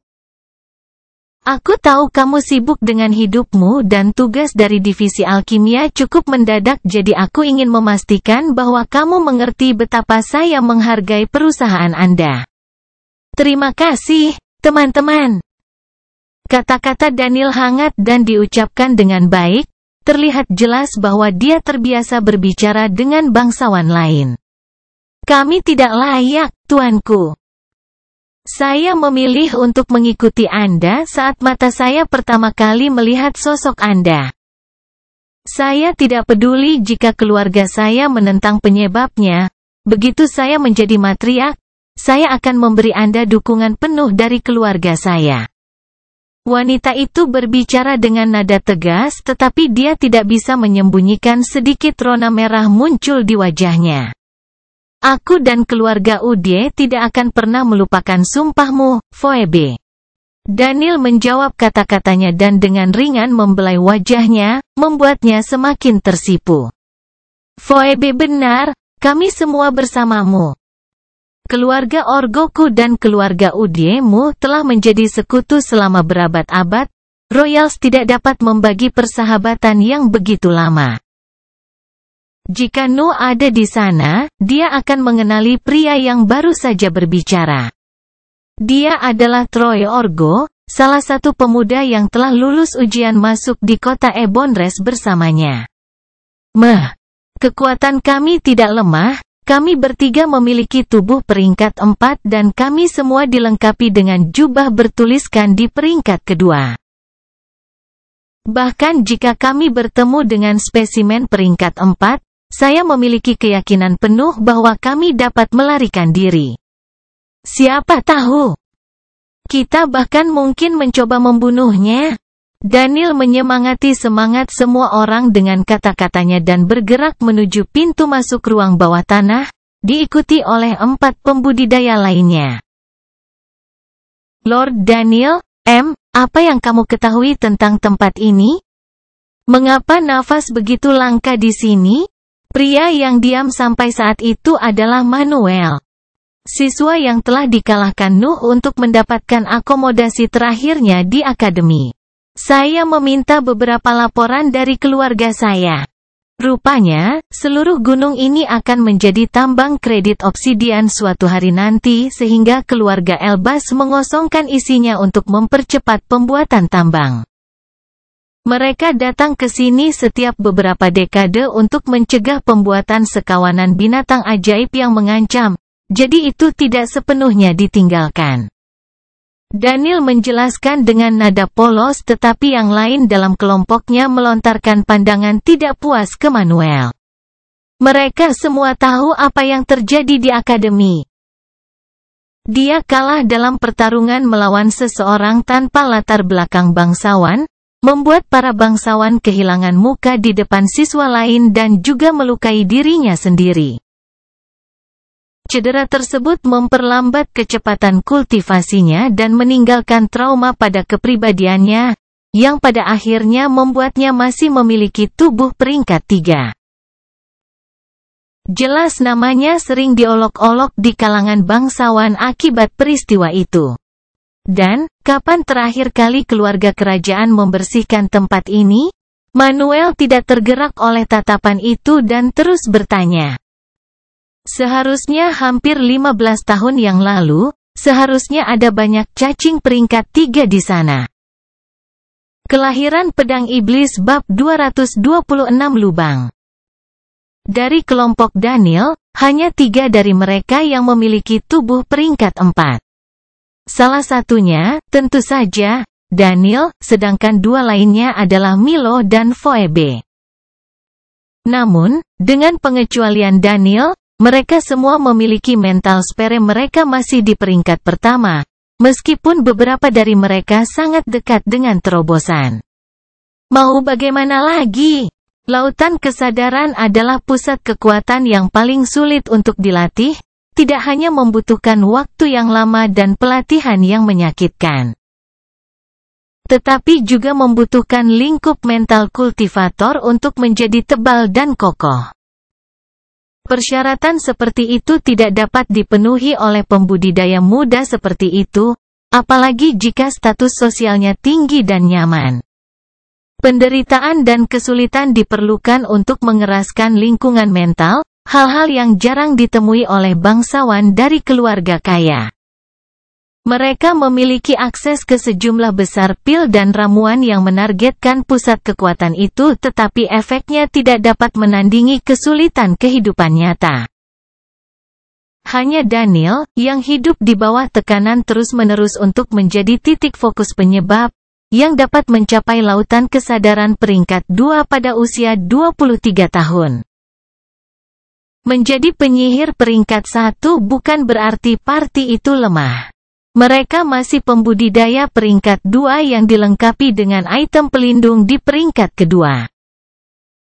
Aku tahu kamu sibuk dengan hidupmu dan tugas dari divisi alkimia cukup mendadak, jadi aku ingin memastikan bahwa kamu mengerti betapa saya menghargai perusahaan Anda. Terima kasih, teman-teman." Kata-kata Daniel hangat dan diucapkan dengan baik, terlihat jelas bahwa dia terbiasa berbicara dengan bangsawan lain. "Kami tidak layak, tuanku. Saya memilih untuk mengikuti Anda saat mata saya pertama kali melihat sosok Anda. Saya tidak peduli jika keluarga saya menentang penyebabnya. Begitu saya menjadi matriark, saya akan memberi Anda dukungan penuh dari keluarga saya." Wanita itu berbicara dengan nada tegas, tetapi dia tidak bisa menyembunyikan sedikit rona merah muncul di wajahnya. "Aku dan keluarga Udie tidak akan pernah melupakan sumpahmu, Phoebe." Daniel menjawab kata-katanya dan dengan ringan membelai wajahnya, membuatnya semakin tersipu. "Phoebe benar, kami semua bersamamu. Keluarga Orgoku dan keluarga Udiemu telah menjadi sekutu selama berabad-abad. Royals tidak dapat membagi persahabatan yang begitu lama. Jika Nuh ada di sana, dia akan mengenali pria yang baru saja berbicara. Dia adalah Troy Orgo, salah satu pemuda yang telah lulus ujian masuk di kota Ebonres bersamanya. Kekuatan kami tidak lemah, kami bertiga memiliki tubuh peringkat 4 dan kami semua dilengkapi dengan jubah bertuliskan di peringkat kedua. Bahkan jika kami bertemu dengan spesimen peringkat 4, saya memiliki keyakinan penuh bahwa kami dapat melarikan diri. Siapa tahu? Kita bahkan mungkin mencoba membunuhnya." Daniel menyemangati semangat semua orang dengan kata-katanya dan bergerak menuju pintu masuk ruang bawah tanah. diikuti oleh 4 pembudidaya lainnya. Lord Daniel, apa yang kamu ketahui tentang tempat ini? Mengapa nafas begitu langka di sini? Pria yang diam sampai saat itu adalah Manuel, siswa yang telah dikalahkan Nuh untuk mendapatkan akomodasi terakhirnya di akademi. Saya meminta beberapa laporan dari keluarga saya. Rupanya, seluruh gunung ini akan menjadi tambang kredit obsidian suatu hari nanti sehingga keluarga Elbas mengosongkan isinya untuk mempercepat pembuatan tambang. Mereka datang ke sini setiap beberapa dekade untuk mencegah pembuatan sekawanan binatang ajaib yang mengancam, jadi itu tidak sepenuhnya ditinggalkan. Daniel menjelaskan dengan nada polos tetapi yang lain dalam kelompoknya melontarkan pandangan tidak puas ke Manuel. Mereka semua tahu apa yang terjadi di akademi. Dia kalah dalam pertarungan melawan seseorang tanpa latar belakang bangsawan, membuat para bangsawan kehilangan muka di depan siswa lain dan juga melukai dirinya sendiri. Cedera tersebut memperlambat kecepatan kultivasinya dan meninggalkan trauma pada kepribadiannya, yang pada akhirnya membuatnya masih memiliki tubuh peringkat 3. Jelas namanya sering diolok-olok di kalangan bangsawan akibat peristiwa itu. Dan, kapan terakhir kali keluarga kerajaan membersihkan tempat ini? Manuel tidak tergerak oleh tatapan itu dan terus bertanya. Seharusnya hampir 15 tahun yang lalu, seharusnya ada banyak cacing peringkat 3 di sana. Kelahiran Pedang Iblis bab 226 lubang. Dari kelompok Daniel, hanya 3 dari mereka yang memiliki tubuh peringkat 4. Salah satunya, tentu saja, Daniel, sedangkan 2 lainnya adalah Milo dan Phoebe. Namun, dengan pengecualian Daniel, mereka semua memiliki mental spare, mereka masih di peringkat pertama, meskipun beberapa dari mereka sangat dekat dengan terobosan. Mau bagaimana lagi? Lautan kesadaran adalah pusat kekuatan yang paling sulit untuk dilatih, tidak hanya membutuhkan waktu yang lama dan pelatihan yang menyakitkan, tetapi juga membutuhkan lingkup mental kultivator untuk menjadi tebal dan kokoh. Persyaratan seperti itu tidak dapat dipenuhi oleh pembudidaya muda seperti itu, apalagi jika status sosialnya tinggi dan nyaman. Penderitaan dan kesulitan diperlukan untuk mengeraskan lingkungan mental, hal-hal yang jarang ditemui oleh bangsawan dari keluarga kaya. Mereka memiliki akses ke sejumlah besar pil dan ramuan yang menargetkan pusat kekuatan itu, tetapi efeknya tidak dapat menandingi kesulitan kehidupan nyata. Hanya Daniel, yang hidup di bawah tekanan terus-menerus untuk menjadi titik fokus penyebab, yang dapat mencapai lautan kesadaran peringkat 2 pada usia 23 tahun. Menjadi penyihir peringkat 1 bukan berarti parti itu lemah. Mereka masih pembudidaya peringkat 2 yang dilengkapi dengan item pelindung di peringkat kedua.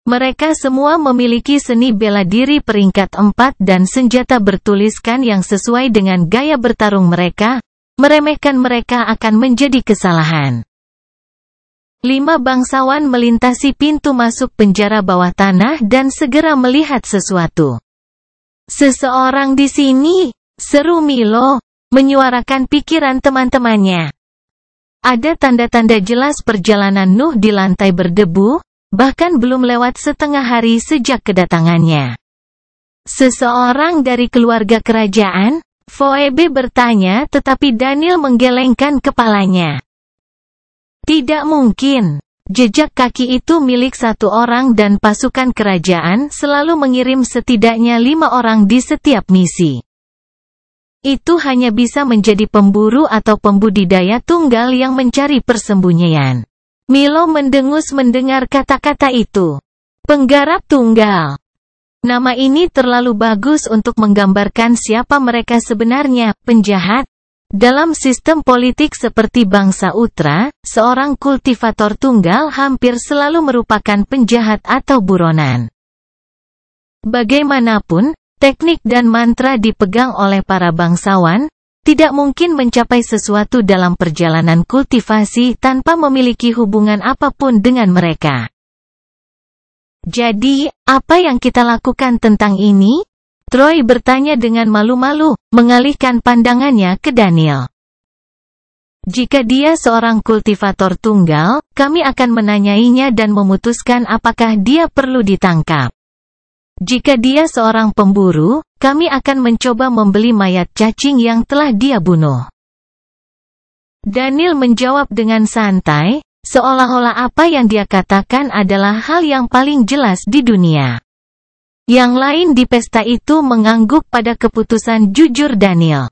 Mereka semua memiliki seni bela diri peringkat 4 dan senjata bertuliskan yang sesuai dengan gaya bertarung mereka. Meremehkan mereka akan menjadi kesalahan. 5 bangsawan melintasi pintu masuk penjara bawah tanah dan segera melihat sesuatu. Seseorang di sini, seru Milo, menyuarakan pikiran teman-temannya. Ada tanda-tanda jelas perjalanan Nuh di lantai berdebu, bahkan belum lewat setengah hari sejak kedatangannya. Seseorang dari keluarga kerajaan? Phoebe bertanya, tetapi Daniel menggelengkan kepalanya. Tidak mungkin. Jejak kaki itu milik satu orang dan pasukan kerajaan selalu mengirim setidaknya 5 orang di setiap misi. Itu hanya bisa menjadi pemburu atau pembudidaya tunggal yang mencari persembunyian. Milo mendengus mendengar kata-kata itu. Penggarap tunggal. Nama ini terlalu bagus untuk menggambarkan siapa mereka sebenarnya, penjahat. Dalam sistem politik seperti bangsa Utra, seorang kultivator tunggal hampir selalu merupakan penjahat atau buronan. Bagaimanapun, teknik dan mantra dipegang oleh para bangsawan, tidak mungkin mencapai sesuatu dalam perjalanan kultivasi tanpa memiliki hubungan apapun dengan mereka. Jadi, apa yang kita lakukan tentang ini? Troy bertanya dengan malu-malu, mengalihkan pandangannya ke Daniel. Jika dia seorang kultivator tunggal, kami akan menanyainya dan memutuskan apakah dia perlu ditangkap. Jika dia seorang pemburu, kami akan mencoba membeli mayat cacing yang telah dia bunuh. Daniel menjawab dengan santai, seolah-olah apa yang dia katakan adalah hal yang paling jelas di dunia. Yang lain di pesta itu mengangguk pada keputusan jujur Daniel.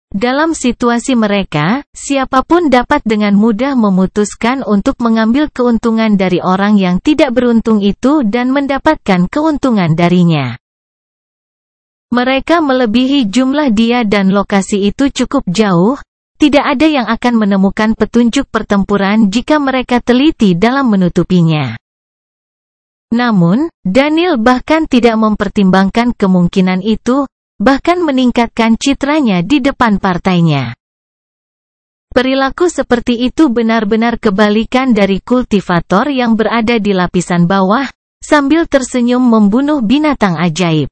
Dalam situasi mereka, siapapun dapat dengan mudah memutuskan untuk mengambil keuntungan dari orang yang tidak beruntung itu dan mendapatkan keuntungan darinya. Mereka melebihi jumlah dia dan lokasi itu cukup jauh, tidak ada yang akan menemukan petunjuk pertempuran jika mereka teliti dalam menutupinya. Namun, Daniel bahkan tidak mempertimbangkan kemungkinan itu, bahkan meningkatkan citranya di depan partainya. Perilaku seperti itu benar-benar kebalikan dari kultivator yang berada di lapisan bawah, sambil tersenyum membunuh binatang ajaib.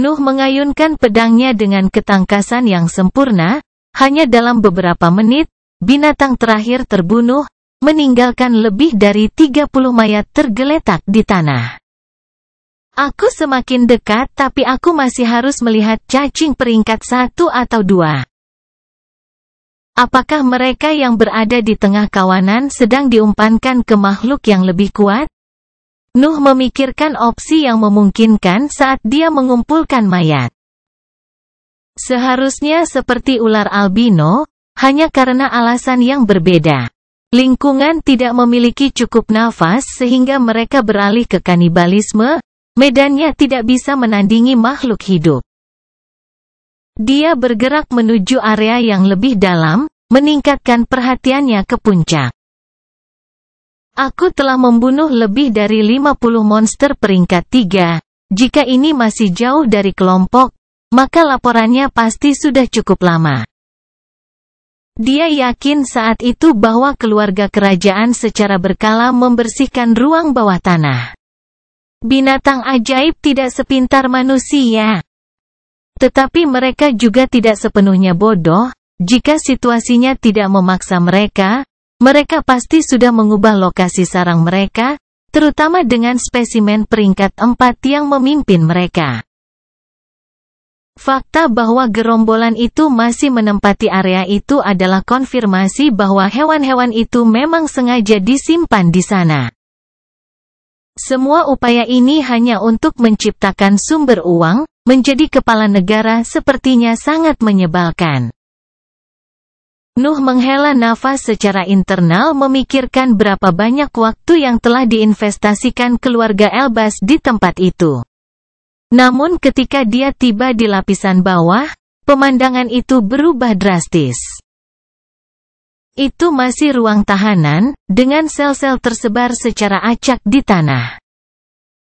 Nuh mengayunkan pedangnya dengan ketangkasan yang sempurna, hanya dalam beberapa menit, binatang terakhir terbunuh, meninggalkan lebih dari 30 mayat tergeletak di tanah. Aku semakin dekat tapi aku masih harus melihat cacing peringkat 1 atau 2. Apakah mereka yang berada di tengah kawanan sedang diumpankan ke makhluk yang lebih kuat? Nuh memikirkan opsi yang memungkinkan saat dia mengumpulkan mayat. Seharusnya seperti ular albino, hanya karena alasan yang berbeda. Lingkungan tidak memiliki cukup nafas sehingga mereka beralih ke kanibalisme. Medannya tidak bisa menandingi makhluk hidup. Dia bergerak menuju area yang lebih dalam, meningkatkan perhatiannya ke puncak. Aku telah membunuh lebih dari 50 monster peringkat 3. Jika ini masih jauh dari kelompok, maka laporannya pasti sudah cukup lama. Dia yakin saat itu bahwa keluarga kerajaan secara berkala membersihkan ruang bawah tanah. Binatang ajaib tidak sepintar manusia. Tetapi mereka juga tidak sepenuhnya bodoh, jika situasinya tidak memaksa mereka, mereka pasti sudah mengubah lokasi sarang mereka, terutama dengan spesimen peringkat 4 yang memimpin mereka. Fakta bahwa gerombolan itu masih menempati area itu adalah konfirmasi bahwa hewan-hewan itu memang sengaja disimpan di sana. Semua upaya ini hanya untuk menciptakan sumber uang, menjadi kepala negara sepertinya sangat menyebalkan. Nuh menghela nafas secara internal memikirkan berapa banyak waktu yang telah diinvestasikan keluarga Elbas di tempat itu. Namun ketika dia tiba di lapisan bawah, pemandangan itu berubah drastis. Itu masih ruang tahanan, dengan sel-sel tersebar secara acak di tanah.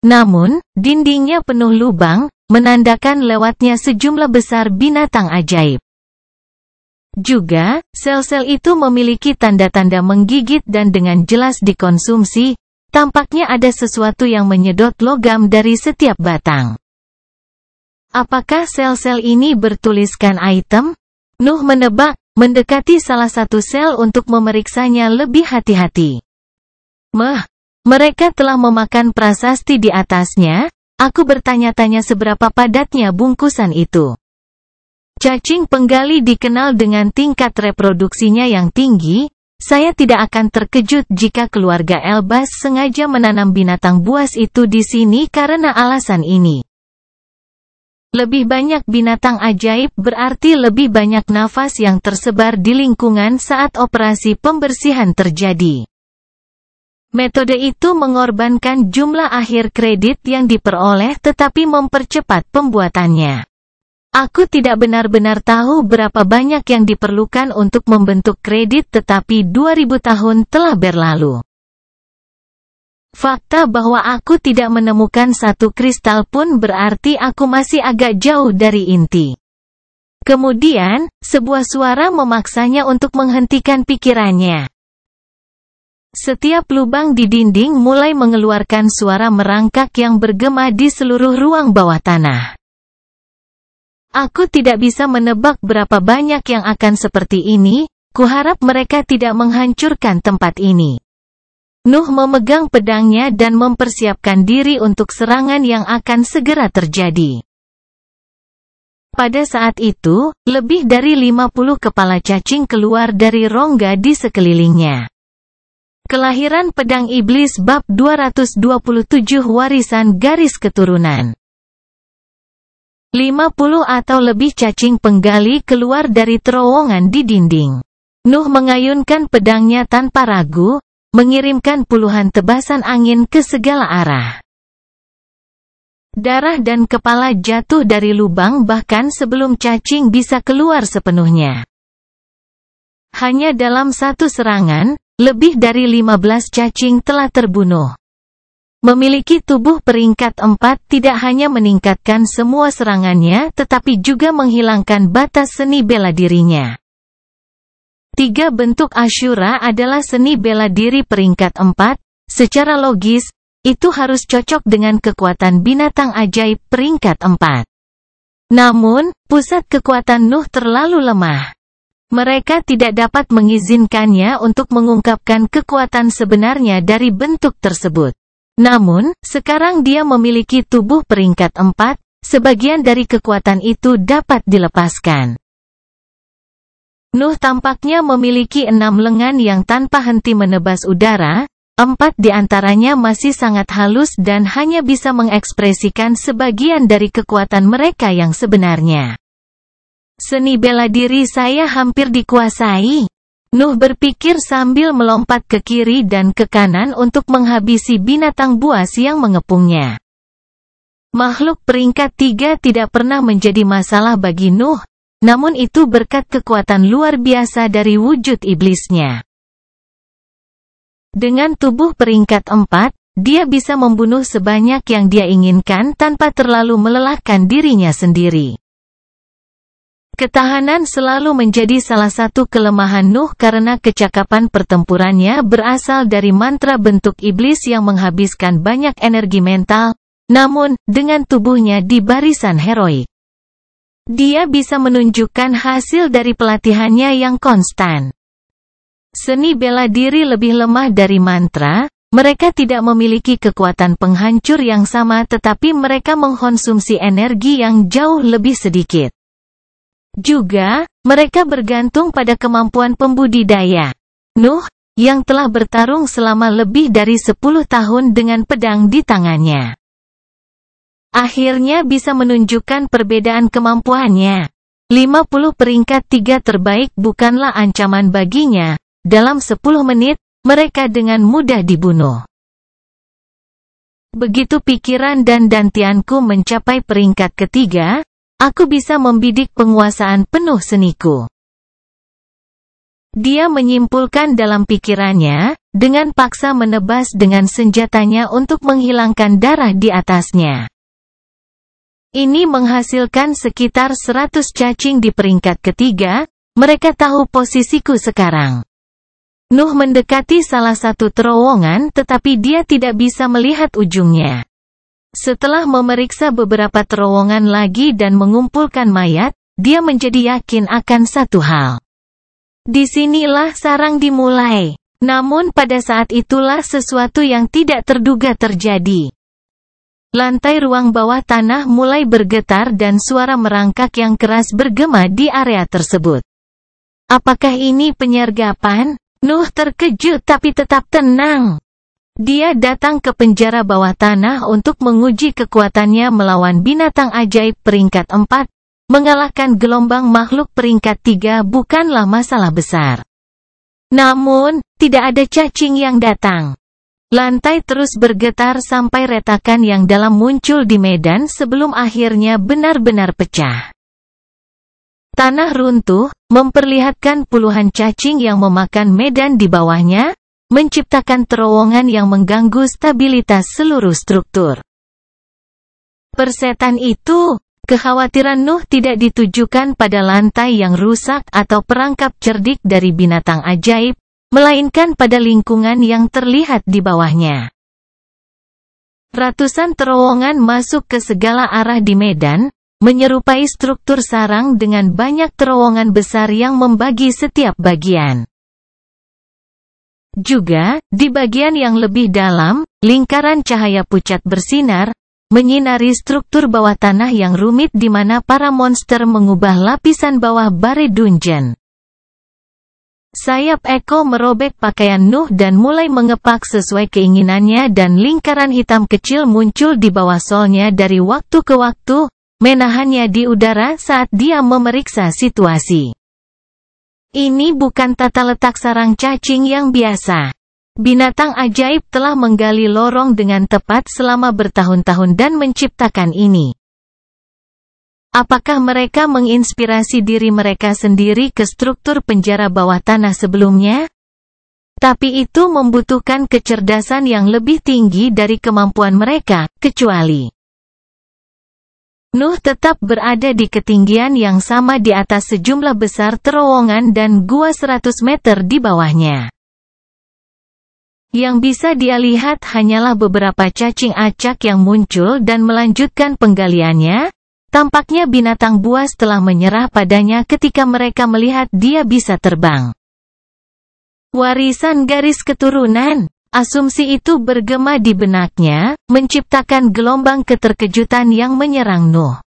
Namun, dindingnya penuh lubang, menandakan lewatnya sejumlah besar binatang ajaib. Juga, sel-sel itu memiliki tanda-tanda menggigit dan dengan jelas dikonsumsi, tampaknya ada sesuatu yang menyedot logam dari setiap batang. Apakah sel-sel ini bertuliskan item? Nuh menebak, mendekati salah satu sel untuk memeriksanya lebih hati-hati. Mereka telah memakan prasasti di atasnya. Aku bertanya-tanya seberapa padatnya bungkusan itu. Cacing penggali dikenal dengan tingkat reproduksinya yang tinggi. Saya tidak akan terkejut jika keluarga Elbas sengaja menanam binatang buas itu di sini karena alasan ini. Lebih banyak binatang ajaib berarti lebih banyak nafas yang tersebar di lingkungan saat operasi pembersihan terjadi. Metode itu mengorbankan jumlah akhir kredit yang diperoleh tetapi mempercepat pembuatannya. Aku tidak benar-benar tahu berapa banyak yang diperlukan untuk membentuk kredit tetapi 2000 tahun telah berlalu. Fakta bahwa aku tidak menemukan satu kristal pun berarti aku masih agak jauh dari inti. Kemudian, sebuah suara memaksanya untuk menghentikan pikirannya. Setiap lubang di dinding mulai mengeluarkan suara merangkak yang bergema di seluruh ruang bawah tanah. Aku tidak bisa menebak berapa banyak yang akan seperti ini, kuharap mereka tidak menghancurkan tempat ini. Nuh memegang pedangnya dan mempersiapkan diri untuk serangan yang akan segera terjadi. Pada saat itu, lebih dari 50 kepala cacing keluar dari rongga di sekelilingnya. Kelahiran Pedang Iblis bab 227 Warisan Garis Keturunan. 50 atau lebih cacing penggali keluar dari terowongan di dinding. Nuh mengayunkan pedangnya tanpa ragu, mengirimkan puluhan tebasan angin ke segala arah. Darah dan kepala jatuh dari lubang bahkan sebelum cacing bisa keluar sepenuhnya. Hanya dalam satu serangan, lebih dari 15 cacing telah terbunuh. Memiliki tubuh peringkat 4 tidak hanya meningkatkan semua serangannya tetapi juga menghilangkan batas seni bela dirinya. 3 bentuk Ashura adalah seni bela diri peringkat 4, secara logis, itu harus cocok dengan kekuatan binatang ajaib peringkat 4. Namun, pusat kekuatan Nuh terlalu lemah. Mereka tidak dapat mengizinkannya untuk mengungkapkan kekuatan sebenarnya dari bentuk tersebut. Namun, sekarang dia memiliki tubuh peringkat 4, sebagian dari kekuatan itu dapat dilepaskan. Nuh tampaknya memiliki 6 lengan yang tanpa henti menebas udara, 4 di antaranya masih sangat halus dan hanya bisa mengekspresikan sebagian dari kekuatan mereka yang sebenarnya. Seni bela diri saya hampir dikuasai. Nuh berpikir sambil melompat ke kiri dan ke kanan untuk menghabisi binatang buas yang mengepungnya. Makhluk peringkat 3 tidak pernah menjadi masalah bagi Nuh. Namun itu berkat kekuatan luar biasa dari wujud iblisnya. Dengan tubuh peringkat 4, dia bisa membunuh sebanyak yang dia inginkan tanpa terlalu melelahkan dirinya sendiri. Ketahanan selalu menjadi salah satu kelemahan Nuh karena kecakapan pertempurannya berasal dari mantra bentuk iblis yang menghabiskan banyak energi mental, namun, dengan tubuhnya di barisan heroik. Dia bisa menunjukkan hasil dari pelatihannya yang konstan. Seni bela diri lebih lemah dari mantra, mereka tidak memiliki kekuatan penghancur yang sama tetapi mereka mengkonsumsi energi yang jauh lebih sedikit. Juga, mereka bergantung pada kemampuan pembudidaya. Nuh, yang telah bertarung selama lebih dari 10 tahun dengan pedang di tangannya, akhirnya bisa menunjukkan perbedaan kemampuannya. 50 peringkat 3 terbaik bukanlah ancaman baginya, dalam 10 menit, mereka dengan mudah dibunuh. Begitu pikiran dan dantianku mencapai peringkat ketiga, aku bisa membidik penguasaan penuh seniku. Dia menyimpulkan dalam pikirannya, dengan paksa menebas dengan senjatanya untuk menghilangkan darah di atasnya. Ini menghasilkan sekitar 100 cacing di peringkat ketiga, mereka tahu posisiku sekarang. Nuh mendekati salah satu terowongan tetapi dia tidak bisa melihat ujungnya. Setelah memeriksa beberapa terowongan lagi dan mengumpulkan mayat, dia menjadi yakin akan satu hal. Disinilah sarang dimulai. Namun pada saat itulah sesuatu yang tidak terduga terjadi. Lantai ruang bawah tanah mulai bergetar dan suara merangkak yang keras bergema di area tersebut. Apakah ini penyergapan? Nuh terkejut tapi tetap tenang. Dia datang ke penjara bawah tanah untuk menguji kekuatannya melawan binatang ajaib peringkat 4. Mengalahkan gelombang makhluk peringkat 3 bukanlah masalah besar. Namun, tidak ada cacing yang datang. Lantai terus bergetar sampai retakan yang dalam muncul di medan sebelum akhirnya benar-benar pecah. Tanah runtuh, memperlihatkan puluhan cacing yang memakan medan di bawahnya, menciptakan terowongan yang mengganggu stabilitas seluruh struktur. Persetan itu, kekhawatiran Nuh tidak ditujukan pada lantai yang rusak atau perangkap cerdik dari binatang ajaib, melainkan pada lingkungan yang terlihat di bawahnya. Ratusan terowongan masuk ke segala arah di medan, menyerupai struktur sarang dengan banyak terowongan besar yang membagi setiap bagian. Juga, di bagian yang lebih dalam, lingkaran cahaya pucat bersinar, menyinari struktur bawah tanah yang rumit di mana para monster mengubah lapisan bawah bare dungeon. Sayap Eko merobek pakaian Nuh dan mulai mengepak sesuai keinginannya dan lingkaran hitam kecil muncul di bawah solnya dari waktu ke waktu, menahannya di udara saat dia memeriksa situasi. Ini bukan tata letak sarang cacing yang biasa. Binatang ajaib telah menggali lorong dengan tepat selama bertahun-tahun dan menciptakan ini. Apakah mereka menginspirasi diri mereka sendiri ke struktur penjara bawah tanah sebelumnya? Tapi itu membutuhkan kecerdasan yang lebih tinggi dari kemampuan mereka, kecuali Nuh tetap berada di ketinggian yang sama di atas sejumlah besar terowongan dan gua 100 meter di bawahnya. Yang bisa dia lihat hanyalah beberapa cacing acak yang muncul dan melanjutkan penggaliannya. Tampaknya binatang buas telah menyerah padanya ketika mereka melihat dia bisa terbang. Warisan garis keturunan. Asumsi itu bergema di benaknya, menciptakan gelombang keterkejutan yang menyerang Nuh.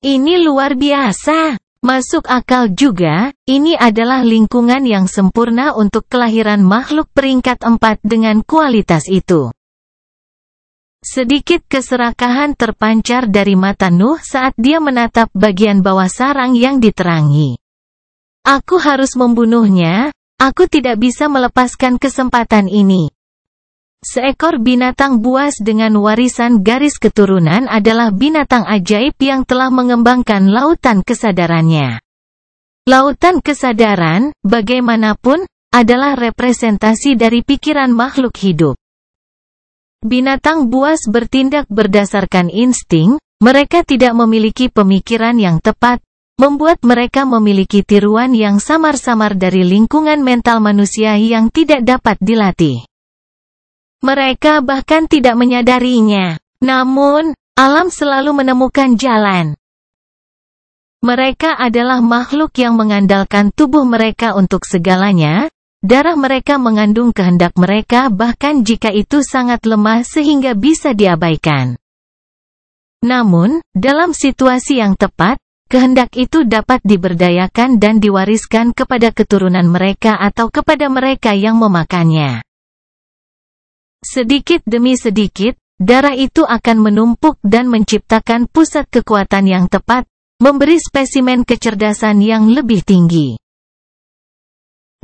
Ini luar biasa. Masuk akal juga, ini adalah lingkungan yang sempurna untuk kelahiran makhluk peringkat 4 dengan kualitas itu. Sedikit keserakahan terpancar dari mata Nuh saat dia menatap bagian bawah sarang yang diterangi. Aku harus membunuhnya, aku tidak bisa melepaskan kesempatan ini. Seekor binatang buas dengan warisan garis keturunan adalah binatang ajaib yang telah mengembangkan lautan kesadarannya. Lautan kesadaran, bagaimanapun, adalah representasi dari pikiran makhluk hidup. Binatang buas bertindak berdasarkan insting, mereka tidak memiliki pemikiran yang tepat, membuat mereka memiliki tiruan yang samar-samar dari lingkungan mental manusia yang tidak dapat dilatih. Mereka bahkan tidak menyadarinya. Namun, alam selalu menemukan jalan. Mereka adalah makhluk yang mengandalkan tubuh mereka untuk segalanya. Darah mereka mengandung kehendak mereka bahkan jika itu sangat lemah sehingga bisa diabaikan. Namun, dalam situasi yang tepat, kehendak itu dapat diberdayakan dan diwariskan kepada keturunan mereka atau kepada mereka yang memakannya. Sedikit demi sedikit, darah itu akan menumpuk dan menciptakan pusat kekuatan yang tepat, memberi spesimen kecerdasan yang lebih tinggi.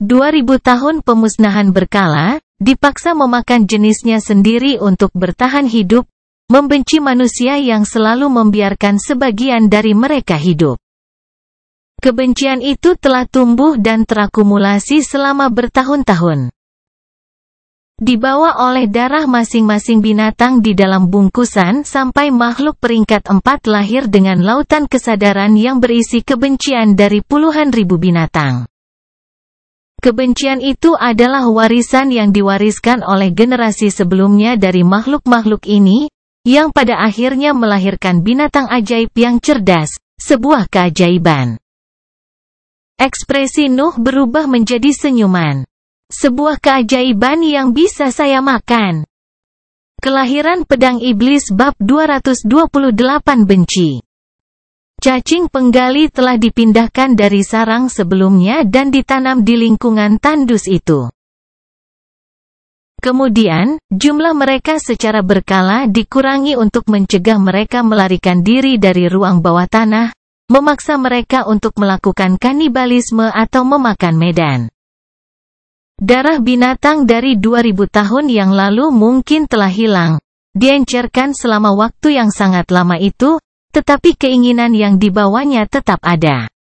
2000 tahun pemusnahan berkala, dipaksa memakan jenisnya sendiri untuk bertahan hidup, membenci manusia yang selalu membiarkan sebagian dari mereka hidup. Kebencian itu telah tumbuh dan terakumulasi selama bertahun-tahun. Dibawa oleh darah masing-masing binatang di dalam bungkusan sampai makhluk peringkat 4 lahir dengan lautan kesadaran yang berisi kebencian dari puluhan ribu binatang. Kebencian itu adalah warisan yang diwariskan oleh generasi sebelumnya dari makhluk-makhluk ini, yang pada akhirnya melahirkan binatang ajaib yang cerdas, sebuah keajaiban. Ekspresi Nuh berubah menjadi senyuman. Sebuah keajaiban yang bisa saya makan. Kelahiran pedang iblis bab 228 benci. Cacing penggali telah dipindahkan dari sarang sebelumnya dan ditanam di lingkungan tandus itu. Kemudian, jumlah mereka secara berkala dikurangi untuk mencegah mereka melarikan diri dari ruang bawah tanah, memaksa mereka untuk melakukan kanibalisme atau memakan medan. Darah binatang dari 2000 tahun yang lalu mungkin telah hilang, diencerkan selama waktu yang sangat lama itu, tetapi keinginan yang dibawanya tetap ada.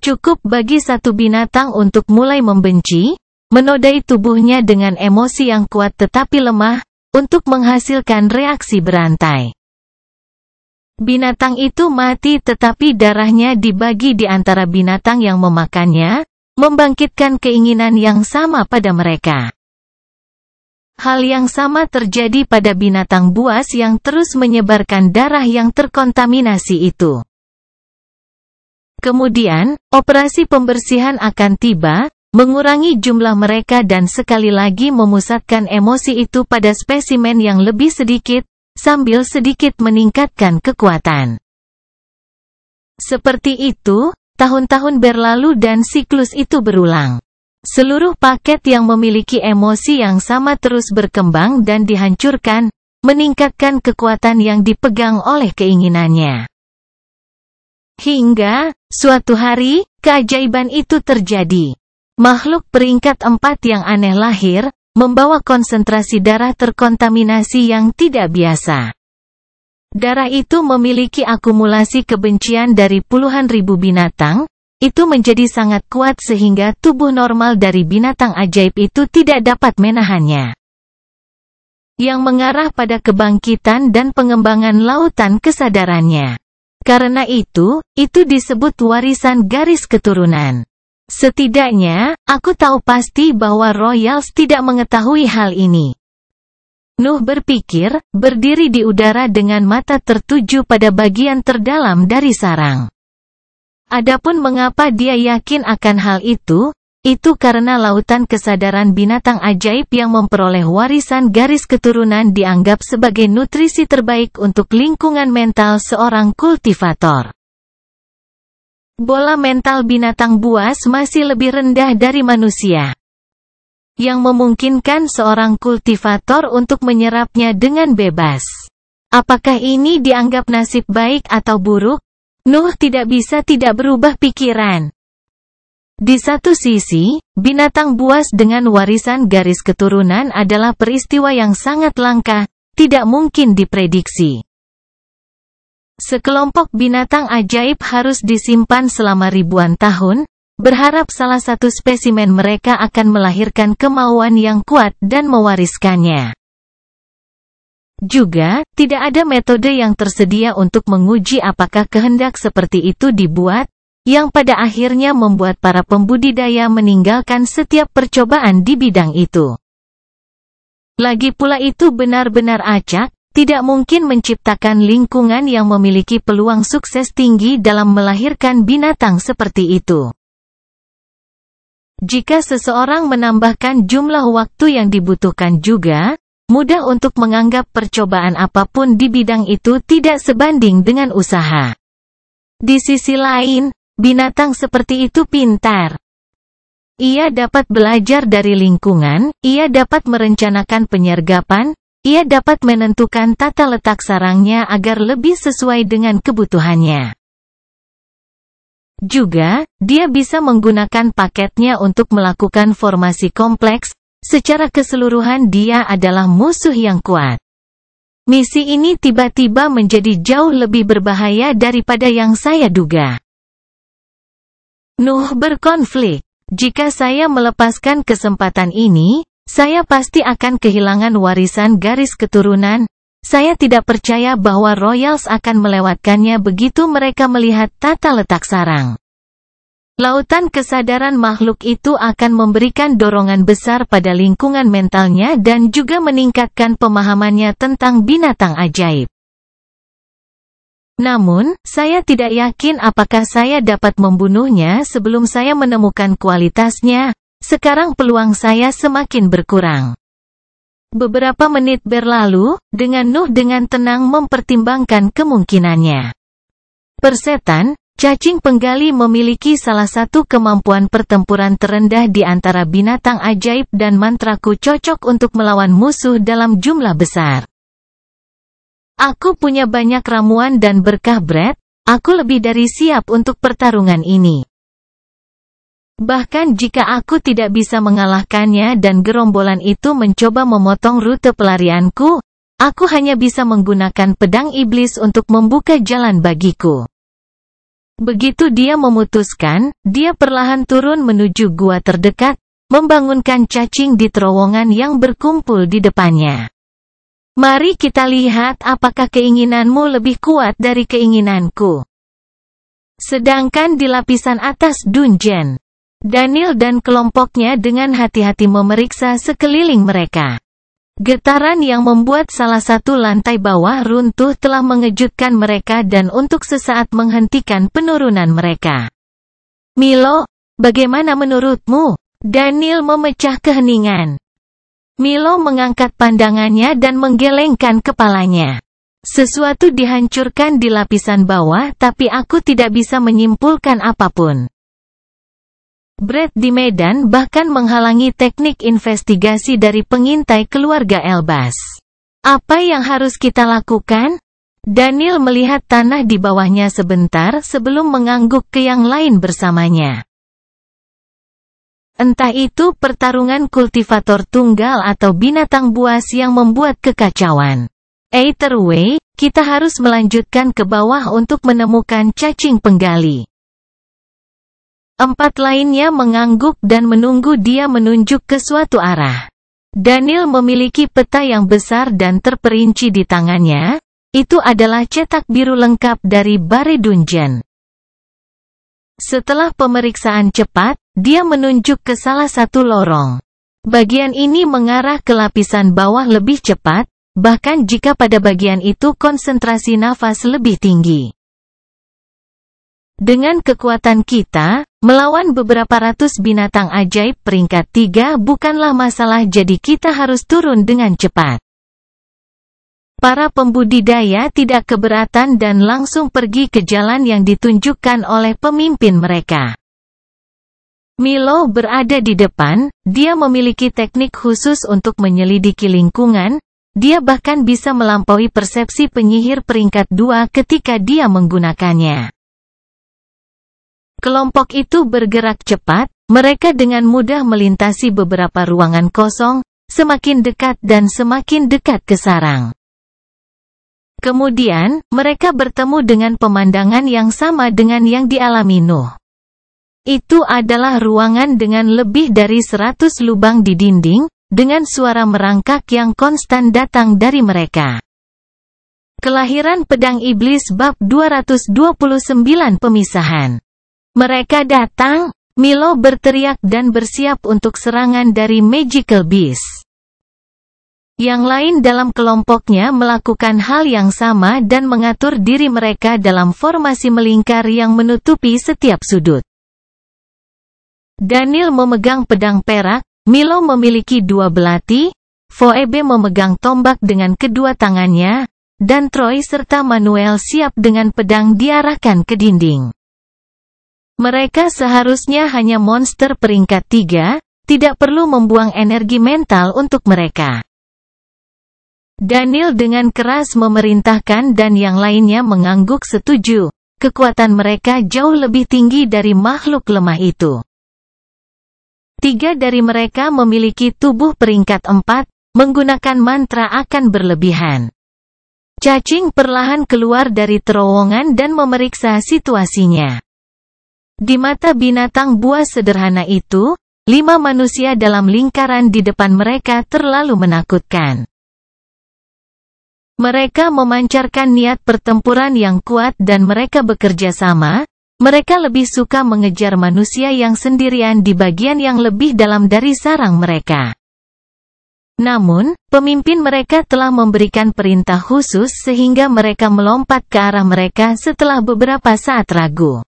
Cukup bagi satu binatang untuk mulai membenci, menodai tubuhnya dengan emosi yang kuat tetapi lemah, untuk menghasilkan reaksi berantai. Binatang itu mati tetapi darahnya dibagi di antara binatang yang memakannya, membangkitkan keinginan yang sama pada mereka. Hal yang sama terjadi pada binatang buas yang terus menyebarkan darah yang terkontaminasi itu. Kemudian, operasi pembersihan akan tiba, mengurangi jumlah mereka dan sekali lagi memusatkan emosi itu pada spesimen yang lebih sedikit, sambil sedikit meningkatkan kekuatan. Seperti itu, tahun-tahun berlalu dan siklus itu berulang. Seluruh paket yang memiliki emosi yang sama terus berkembang dan dihancurkan, meningkatkan kekuatan yang dipegang oleh keinginannya. Hingga, suatu hari, keajaiban itu terjadi. Makhluk peringkat 4 yang aneh lahir, membawa konsentrasi darah terkontaminasi yang tidak biasa. Darah itu memiliki akumulasi kebencian dari puluhan ribu binatang, itu menjadi sangat kuat sehingga tubuh normal dari binatang ajaib itu tidak dapat menahannya. Yang mengarah pada kebangkitan dan pengembangan lautan kesadarannya. Karena itu disebut warisan garis keturunan. Setidaknya, aku tahu pasti bahwa Royals tidak mengetahui hal ini. Nuh berpikir, berdiri di udara dengan mata tertuju pada bagian terdalam dari sarang. Adapun mengapa dia yakin akan hal itu karena lautan kesadaran binatang ajaib yang memperoleh warisan garis keturunan dianggap sebagai nutrisi terbaik untuk lingkungan mental seorang kultivator. Bola mental binatang buas masih lebih rendah dari manusia, yang memungkinkan seorang kultivator untuk menyerapnya dengan bebas. Apakah ini dianggap nasib baik atau buruk? Nuh tidak bisa tidak berubah pikiran. Di satu sisi, binatang buas dengan warisan garis keturunan adalah peristiwa yang sangat langka, tidak mungkin diprediksi. Sekelompok binatang ajaib harus disimpan selama ribuan tahun, berharap salah satu spesimen mereka akan melahirkan kemauan yang kuat dan mewariskannya. Juga, tidak ada metode yang tersedia untuk menguji apakah kehendak seperti itu dibuat, yang pada akhirnya membuat para pembudidaya meninggalkan setiap percobaan di bidang itu. Lagi pula itu benar-benar acak, tidak mungkin menciptakan lingkungan yang memiliki peluang sukses tinggi dalam melahirkan binatang seperti itu. Jika seseorang menambahkan jumlah waktu yang dibutuhkan juga, mudah untuk menganggap percobaan apapun di bidang itu tidak sebanding dengan usaha. Di sisi lain, binatang seperti itu pintar. Ia dapat belajar dari lingkungan, ia dapat merencanakan penyergapan, ia dapat menentukan tata letak sarangnya agar lebih sesuai dengan kebutuhannya. Juga, dia bisa menggunakan paketnya untuk melakukan formasi kompleks, secara keseluruhan dia adalah musuh yang kuat. Misi ini tiba-tiba menjadi jauh lebih berbahaya daripada yang saya duga. Nuh berkonflik. Jika saya melepaskan kesempatan ini, saya pasti akan kehilangan warisan garis keturunan. Saya tidak percaya bahwa Royals akan melewatkannya begitu mereka melihat tata letak sarang. Lautan kesadaran makhluk itu akan memberikan dorongan besar pada lingkungan mentalnya dan juga meningkatkan pemahamannya tentang binatang ajaib. Namun, saya tidak yakin apakah saya dapat membunuhnya sebelum saya menemukan kualitasnya. Sekarang peluang saya semakin berkurang. Beberapa menit berlalu, Nuh dengan tenang mempertimbangkan kemungkinannya. Persetan, cacing penggali memiliki salah satu kemampuan pertempuran terendah di antara binatang ajaib dan mantraku cocok untuk melawan musuh dalam jumlah besar. Aku punya banyak ramuan dan berkah Brett, aku lebih dari siap untuk pertarungan ini. Bahkan jika aku tidak bisa mengalahkannya dan gerombolan itu mencoba memotong rute pelarianku, aku hanya bisa menggunakan pedang iblis untuk membuka jalan bagiku. Begitu dia memutuskan, dia perlahan turun menuju gua terdekat, membangunkan cacing di terowongan yang berkumpul di depannya. Mari kita lihat apakah keinginanmu lebih kuat dari keinginanku. Sedangkan di lapisan atas dungeon, Daniel dan kelompoknya dengan hati-hati memeriksa sekeliling mereka. Getaran yang membuat salah satu lantai bawah runtuh telah mengejutkan mereka dan untuk sesaat menghentikan penurunan mereka. Milo, bagaimana menurutmu? Daniel memecah keheningan. Milo mengangkat pandangannya dan menggelengkan kepalanya. Sesuatu dihancurkan di lapisan bawah tapi aku tidak bisa menyimpulkan apapun. Brett di medan bahkan menghalangi teknik investigasi dari pengintai keluarga Elbas. Apa yang harus kita lakukan? Daniel melihat tanah di bawahnya sebentar sebelum mengangguk ke yang lain bersamanya. Entah itu pertarungan kultivator tunggal atau binatang buas yang membuat kekacauan. Either way, kita harus melanjutkan ke bawah untuk menemukan cacing penggali. Empat lainnya mengangguk dan menunggu dia menunjuk ke suatu arah. Daniel memiliki peta yang besar dan terperinci di tangannya. Itu adalah cetak biru lengkap dari Bare Dungeon. Setelah pemeriksaan cepat, dia menunjuk ke salah satu lorong. Bagian ini mengarah ke lapisan bawah lebih cepat, bahkan jika pada bagian itu konsentrasi nafas lebih tinggi. Dengan kekuatan kita, melawan beberapa ratus binatang ajaib peringkat 3 bukanlah masalah, jadi kita harus turun dengan cepat. Para pembudidaya tidak keberatan dan langsung pergi ke jalan yang ditunjukkan oleh pemimpin mereka. Milo berada di depan, dia memiliki teknik khusus untuk menyelidiki lingkungan, dia bahkan bisa melampaui persepsi penyihir peringkat 2 ketika dia menggunakannya. Kelompok itu bergerak cepat, mereka dengan mudah melintasi beberapa ruangan kosong, semakin dekat dan semakin dekat ke sarang. Kemudian, mereka bertemu dengan pemandangan yang sama dengan yang dialami Nuh. Itu adalah ruangan dengan lebih dari 100 lubang di dinding, dengan suara merangkak yang konstan datang dari mereka. Kelahiran Pedang Iblis bab 229 Pemisahan. Mereka datang, Milo berteriak dan bersiap untuk serangan dari Magical Beast. Yang lain dalam kelompoknya melakukan hal yang sama dan mengatur diri mereka dalam formasi melingkar yang menutupi setiap sudut. Daniel memegang pedang perak, Milo memiliki 2 belati, Phoebe memegang tombak dengan kedua tangannya, dan Troy serta Manuel siap dengan pedang diarahkan ke dinding. Mereka seharusnya hanya monster peringkat 3, tidak perlu membuang energi mental untuk mereka. Daniel dengan keras memerintahkan dan yang lainnya mengangguk setuju. Kekuatan mereka jauh lebih tinggi dari makhluk lemah itu. 3 dari mereka memiliki tubuh peringkat 4, menggunakan mantra akan berlebihan. Cacing perlahan keluar dari terowongan dan memeriksa situasinya. Di mata binatang buas sederhana itu, 5 manusia dalam lingkaran di depan mereka terlalu menakutkan. Mereka memancarkan niat pertempuran yang kuat dan mereka bekerja sama. Mereka lebih suka mengejar manusia yang sendirian di bagian yang lebih dalam dari sarang mereka. Namun, pemimpin mereka telah memberikan perintah khusus sehingga mereka melompat ke arah mereka setelah beberapa saat ragu.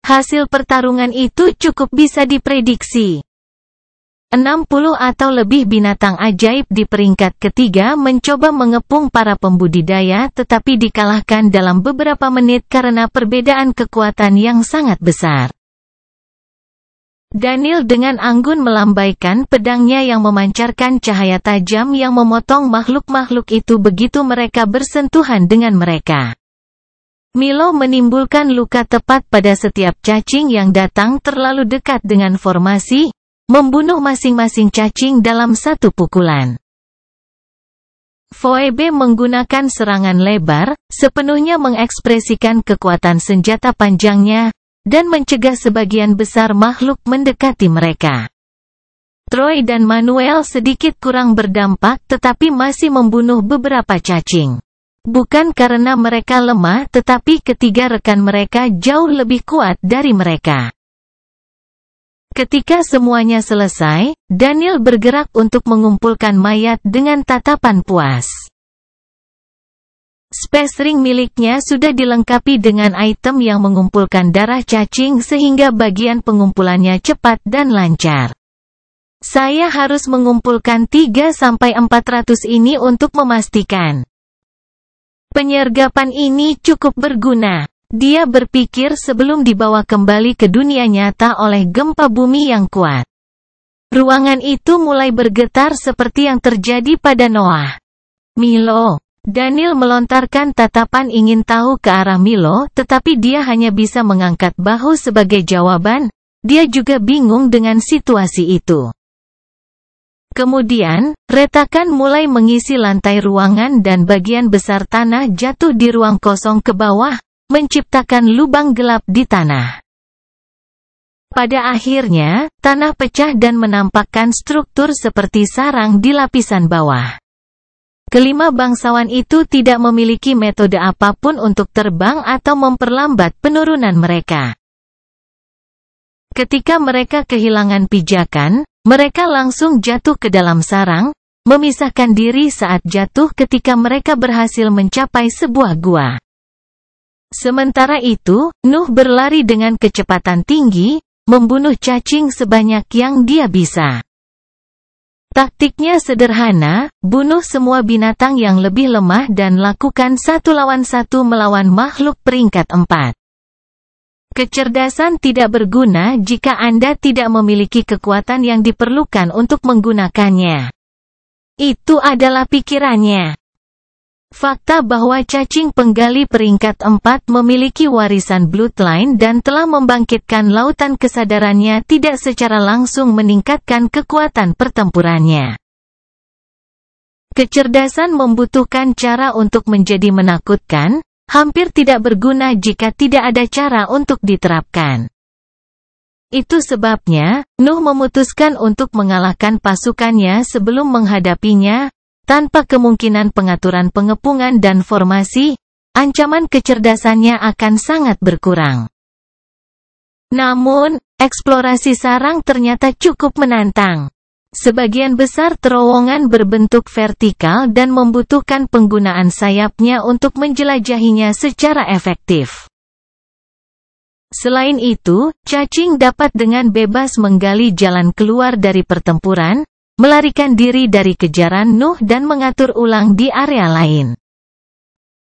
Hasil pertarungan itu cukup bisa diprediksi. 60 atau lebih binatang ajaib di peringkat ketiga mencoba mengepung para pembudidaya tetapi dikalahkan dalam beberapa menit karena perbedaan kekuatan yang sangat besar. Daniel dengan anggun melambaikan pedangnya yang memancarkan cahaya tajam yang memotong makhluk-makhluk itu begitu mereka bersentuhan dengan mereka. Milo menimbulkan luka tepat pada setiap cacing yang datang terlalu dekat dengan formasi, membunuh masing-masing cacing dalam satu pukulan. Phoebe menggunakan serangan lebar, sepenuhnya mengekspresikan kekuatan senjata panjangnya, dan mencegah sebagian besar makhluk mendekati mereka. Troy dan Manuel sedikit kurang berdampak tetapi masih membunuh beberapa cacing. Bukan karena mereka lemah tetapi ketiga rekan mereka jauh lebih kuat dari mereka. Ketika semuanya selesai, Daniel bergerak untuk mengumpulkan mayat dengan tatapan puas. Space Ring miliknya sudah dilengkapi dengan item yang mengumpulkan darah cacing sehingga bagian pengumpulannya cepat dan lancar. Saya harus mengumpulkan 3-400 ini untuk memastikan penyergapan ini cukup berguna. Dia berpikir sebelum dibawa kembali ke dunia nyata oleh gempa bumi yang kuat. Ruangan itu mulai bergetar seperti yang terjadi pada Noah. Milo. Daniel melontarkan tatapan ingin tahu ke arah Milo, tetapi dia hanya bisa mengangkat bahu sebagai jawaban. Dia juga bingung dengan situasi itu. Kemudian, retakan mulai mengisi lantai ruangan dan bagian besar tanah jatuh di ruang kosong ke bawah, menciptakan lubang gelap di tanah. Pada akhirnya, tanah pecah dan menampakkan struktur seperti sarang di lapisan bawah. Kelima bangsawan itu tidak memiliki metode apapun untuk terbang atau memperlambat penurunan mereka. Ketika mereka kehilangan pijakan, mereka langsung jatuh ke dalam sarang, memisahkan diri saat jatuh ketika mereka berhasil mencapai sebuah gua. Sementara itu, Nuh berlari dengan kecepatan tinggi, membunuh cacing sebanyak yang dia bisa. Taktiknya sederhana, bunuh semua binatang yang lebih lemah dan lakukan 1 lawan 1 melawan makhluk peringkat 4. Kecerdasan tidak berguna jika Anda tidak memiliki kekuatan yang diperlukan untuk menggunakannya. Itu adalah pikirannya. Fakta bahwa cacing penggali peringkat 4 memiliki warisan bloodline dan telah membangkitkan lautan kesadarannya tidak secara langsung meningkatkan kekuatan pertempurannya. Kecerdasan membutuhkan cara untuk menjadi menakutkan, hampir tidak berguna jika tidak ada cara untuk diterapkan. Itu sebabnya, Nuh memutuskan untuk mengalahkan pasukannya sebelum menghadapinya. Tanpa kemungkinan pengaturan pengepungan dan formasi, ancaman kecerdasannya akan sangat berkurang. Namun, eksplorasi sarang ternyata cukup menantang. Sebagian besar terowongan berbentuk vertikal dan membutuhkan penggunaan sayapnya untuk menjelajahinya secara efektif. Selain itu, cacing dapat dengan bebas menggali jalan keluar dari pertempuran, melarikan diri dari kejaran Nuh dan mengatur ulang di area lain.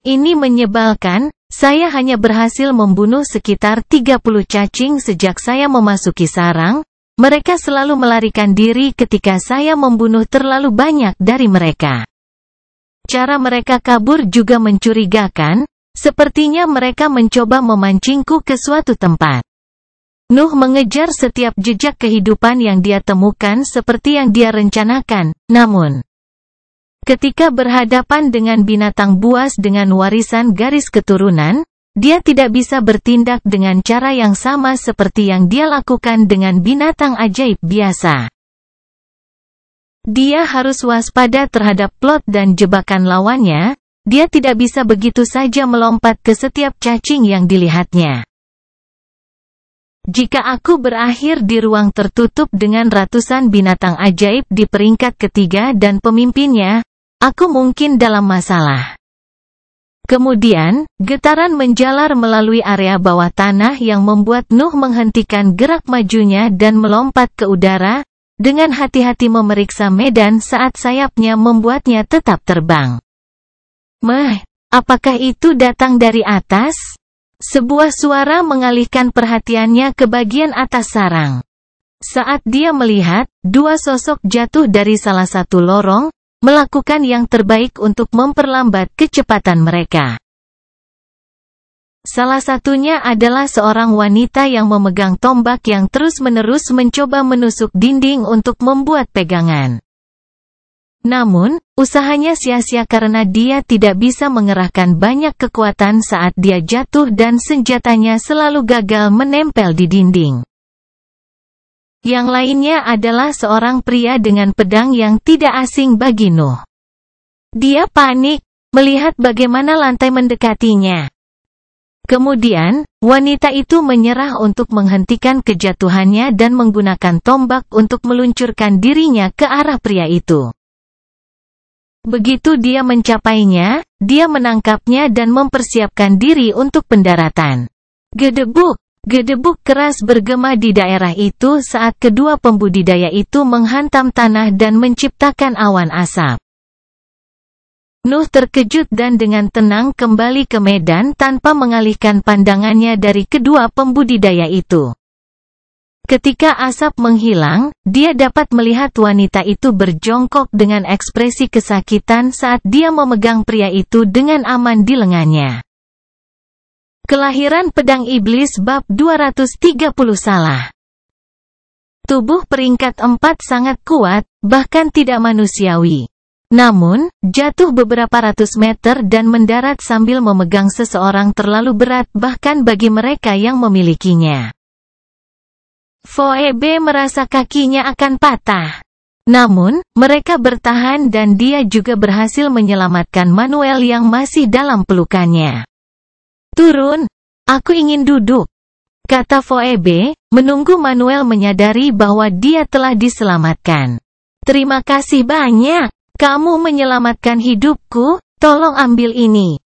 Ini menyebalkan, saya hanya berhasil membunuh sekitar 30 cacing sejak saya memasuki sarang, mereka selalu melarikan diri ketika saya membunuh terlalu banyak dari mereka. Cara mereka kabur juga mencurigakan, sepertinya mereka mencoba memancingku ke suatu tempat. Nuh mengejar setiap jejak kehidupan yang dia temukan seperti yang dia rencanakan, namun ketika berhadapan dengan binatang buas dengan warisan garis keturunan, dia tidak bisa bertindak dengan cara yang sama seperti yang dia lakukan dengan binatang ajaib biasa. Dia harus waspada terhadap plot dan jebakan lawannya, dia tidak bisa begitu saja melompat ke setiap cacing yang dilihatnya. Jika aku berakhir di ruang tertutup dengan ratusan binatang ajaib di peringkat ketiga dan pemimpinnya, aku mungkin dalam masalah. Kemudian, getaran menjalar melalui area bawah tanah yang membuat Nuh menghentikan gerak majunya dan melompat ke udara, dengan hati-hati memeriksa medan saat sayapnya membuatnya tetap terbang. Apakah itu datang dari atas? Sebuah suara mengalihkan perhatiannya ke bagian atas sarang. Saat dia melihat, 2 sosok jatuh dari salah satu lorong, melakukan yang terbaik untuk memperlambat kecepatan mereka. Salah satunya adalah seorang wanita yang memegang tombak yang terus-menerus mencoba menusuk dinding untuk membuat pegangan. Namun, usahanya sia-sia karena dia tidak bisa mengerahkan banyak kekuatan saat dia jatuh dan senjatanya selalu gagal menempel di dinding. Yang lainnya adalah seorang pria dengan pedang yang tidak asing bagi Nuh. Dia panik melihat bagaimana lantai mendekatinya. Kemudian, wanita itu menyerah untuk menghentikan kejatuhannya dan menggunakan tombak untuk meluncurkan dirinya ke arah pria itu. Begitu dia mencapainya, dia menangkapnya dan mempersiapkan diri untuk pendaratan. Gedebuk! Gedebuk keras bergema di daerah itu saat kedua pembudidaya itu menghantam tanah dan menciptakan awan asap. Nuh terkejut dan dengan tenang kembali ke medan tanpa mengalihkan pandangannya dari kedua pembudidaya itu. Ketika asap menghilang, dia dapat melihat wanita itu berjongkok dengan ekspresi kesakitan saat dia memegang pria itu dengan aman di lengannya. Kelahiran pedang iblis bab 230 salah. Tubuh peringkat 4 sangat kuat, bahkan tidak manusiawi. Namun, jatuh beberapa ratus meter dan mendarat sambil memegang seseorang terlalu berat bahkan bagi mereka yang memilikinya. Phoebe merasa kakinya akan patah. Namun, mereka bertahan dan dia juga berhasil menyelamatkan Manuel yang masih dalam pelukannya. "Turun, aku ingin duduk," kata Phoebe, menunggu Manuel menyadari bahwa dia telah diselamatkan. "Terima kasih banyak. Kamu menyelamatkan hidupku, tolong ambil ini."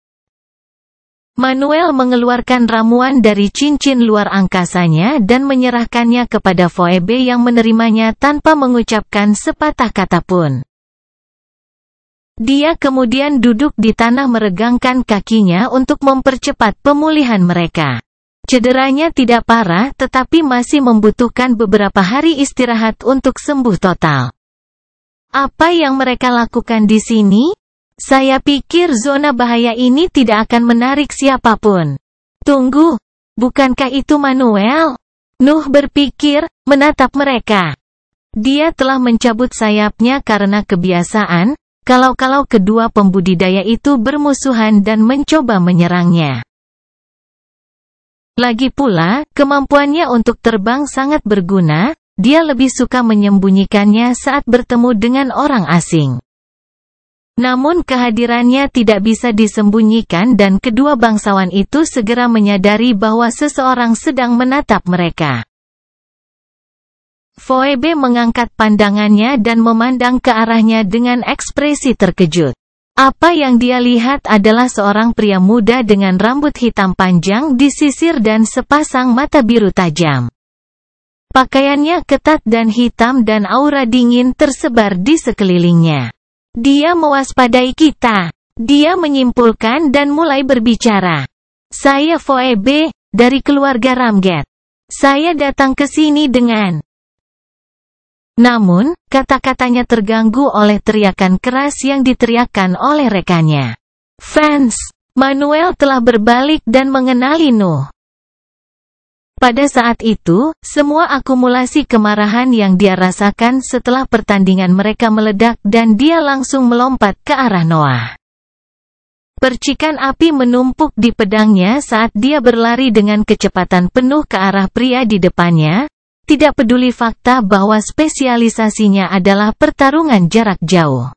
Manuel mengeluarkan ramuan dari cincin luar angkasanya dan menyerahkannya kepada Phoebe yang menerimanya tanpa mengucapkan sepatah kata pun. Dia kemudian duduk di tanah meregangkan kakinya untuk mempercepat pemulihan mereka. Cederanya tidak parah tetapi masih membutuhkan beberapa hari istirahat untuk sembuh total. Apa yang mereka lakukan di sini? Saya pikir zona bahaya ini tidak akan menarik siapapun. Tunggu, bukankah itu Manuel? Nuh berpikir, menatap mereka. Dia telah mencabut sayapnya karena kebiasaan, kalau-kalau kedua pembudidaya itu bermusuhan dan mencoba menyerangnya. Lagi pula, kemampuannya untuk terbang sangat berguna. Dia lebih suka menyembunyikannya saat bertemu dengan orang asing. Namun kehadirannya tidak bisa disembunyikan dan kedua bangsawan itu segera menyadari bahwa seseorang sedang menatap mereka. Phoebe mengangkat pandangannya dan memandang ke arahnya dengan ekspresi terkejut. Apa yang dia lihat adalah seorang pria muda dengan rambut hitam panjang disisir dan sepasang mata biru tajam. Pakaiannya ketat dan hitam dan aura dingin tersebar di sekelilingnya. Dia mewaspadai kita. Dia menyimpulkan dan mulai berbicara. "Saya Phoebe, dari keluarga Ramget. Saya datang ke sini dengan..." Namun, kata-katanya terganggu oleh teriakan keras yang diteriakkan oleh rekannya. "Fans!" Manuel telah berbalik dan mengenali Nuh. Pada saat itu, semua akumulasi kemarahan yang dia rasakan setelah pertandingan mereka meledak dan dia langsung melompat ke arah Noah. Percikan api menumpuk di pedangnya saat dia berlari dengan kecepatan penuh ke arah pria di depannya, tidak peduli fakta bahwa spesialisasinya adalah pertarungan jarak jauh.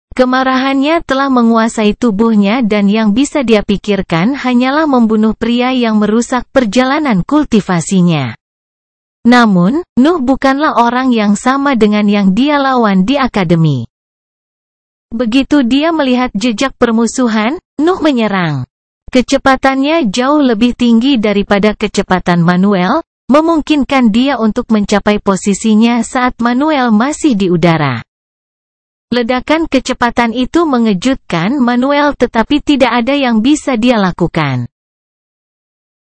Kemarahannya telah menguasai tubuhnya dan yang bisa dia pikirkan hanyalah membunuh pria yang merusak perjalanan kultivasinya. Namun, Nuh bukanlah orang yang sama dengan yang dia lawan di akademi. Begitu dia melihat jejak permusuhan, Nuh menyerang. Kecepatannya jauh lebih tinggi daripada kecepatan Manuel, memungkinkan dia untuk mencapai posisinya saat Manuel masih di udara. Ledakan kecepatan itu mengejutkan Manuel tetapi tidak ada yang bisa dia lakukan.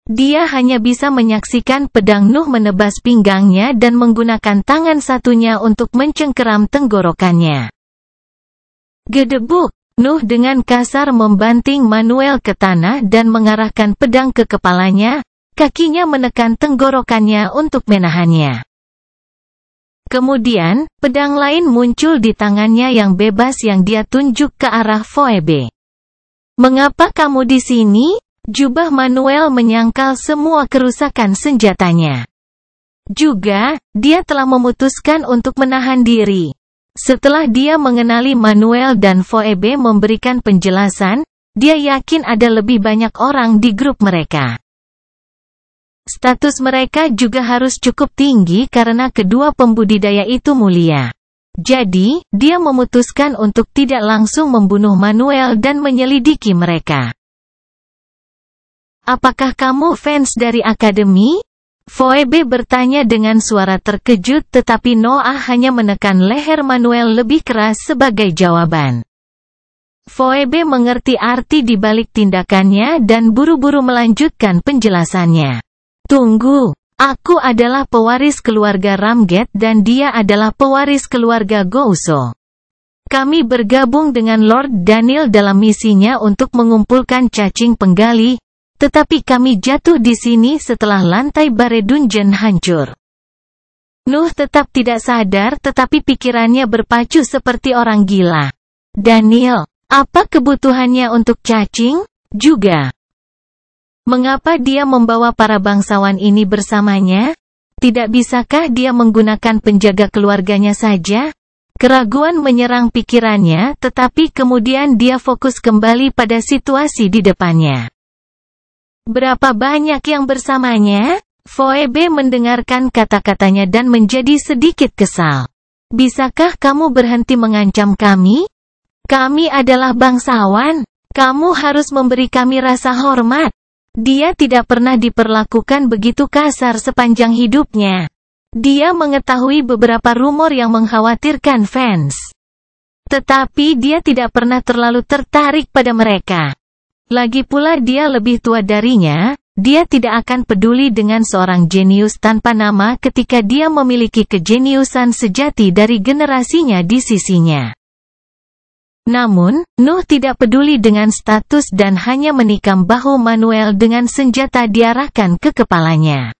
Dia hanya bisa menyaksikan pedang Nuh menebas pinggangnya dan menggunakan tangan satunya untuk mencengkeram tenggorokannya. Gedebuk! Nuh dengan kasar membanting Manuel ke tanah dan mengarahkan pedang ke kepalanya, kakinya menekan tenggorokannya untuk menahannya. Kemudian, pedang lain muncul di tangannya yang bebas yang dia tunjuk ke arah Phoebe. "Mengapa kamu di sini?" Jubah Manuel menyangkal semua kerusakan senjatanya. Juga, dia telah memutuskan untuk menahan diri. Setelah dia mengenali Manuel dan Phoebe memberikan penjelasan, dia yakin ada lebih banyak orang di grup mereka. Status mereka juga harus cukup tinggi karena kedua pembudidaya itu mulia. Jadi, dia memutuskan untuk tidak langsung membunuh Manuel dan menyelidiki mereka. Apakah kamu fans dari Akademi? Phoebe bertanya dengan suara terkejut tetapi Noah hanya menekan leher Manuel lebih keras sebagai jawaban. Phoebe mengerti arti di balik tindakannya dan buru-buru melanjutkan penjelasannya. Tunggu, aku adalah pewaris keluarga Ramget dan dia adalah pewaris keluarga Gouso. Kami bergabung dengan Lord Daniel dalam misinya untuk mengumpulkan cacing penggali. Tetapi kami jatuh di sini setelah lantai bare dungeon hancur. Nuh tetap tidak sadar tetapi pikirannya berpacu seperti orang gila. Daniel, apa kebutuhannya untuk cacing? Juga. Mengapa dia membawa para bangsawan ini bersamanya? Tidak bisakah dia menggunakan penjaga keluarganya saja? Keraguan menyerang pikirannya tetapi kemudian dia fokus kembali pada situasi di depannya. Berapa banyak yang bersamanya? Phoebe mendengarkan kata-katanya dan menjadi sedikit kesal. Bisakah kamu berhenti mengancam kami? Kami adalah bangsawan. Kamu harus memberi kami rasa hormat. Dia tidak pernah diperlakukan begitu kasar sepanjang hidupnya. Dia mengetahui beberapa rumor yang mengkhawatirkan fans. Tetapi dia tidak pernah terlalu tertarik pada mereka. Lagi pula dia lebih tua darinya, dia tidak akan peduli dengan seorang jenius tanpa nama ketika dia memiliki kejeniusan sejati dari generasinya di sisinya. Namun, Nuh tidak peduli dengan status dan hanya menikam bahu Manuel dengan senjata diarahkan ke kepalanya.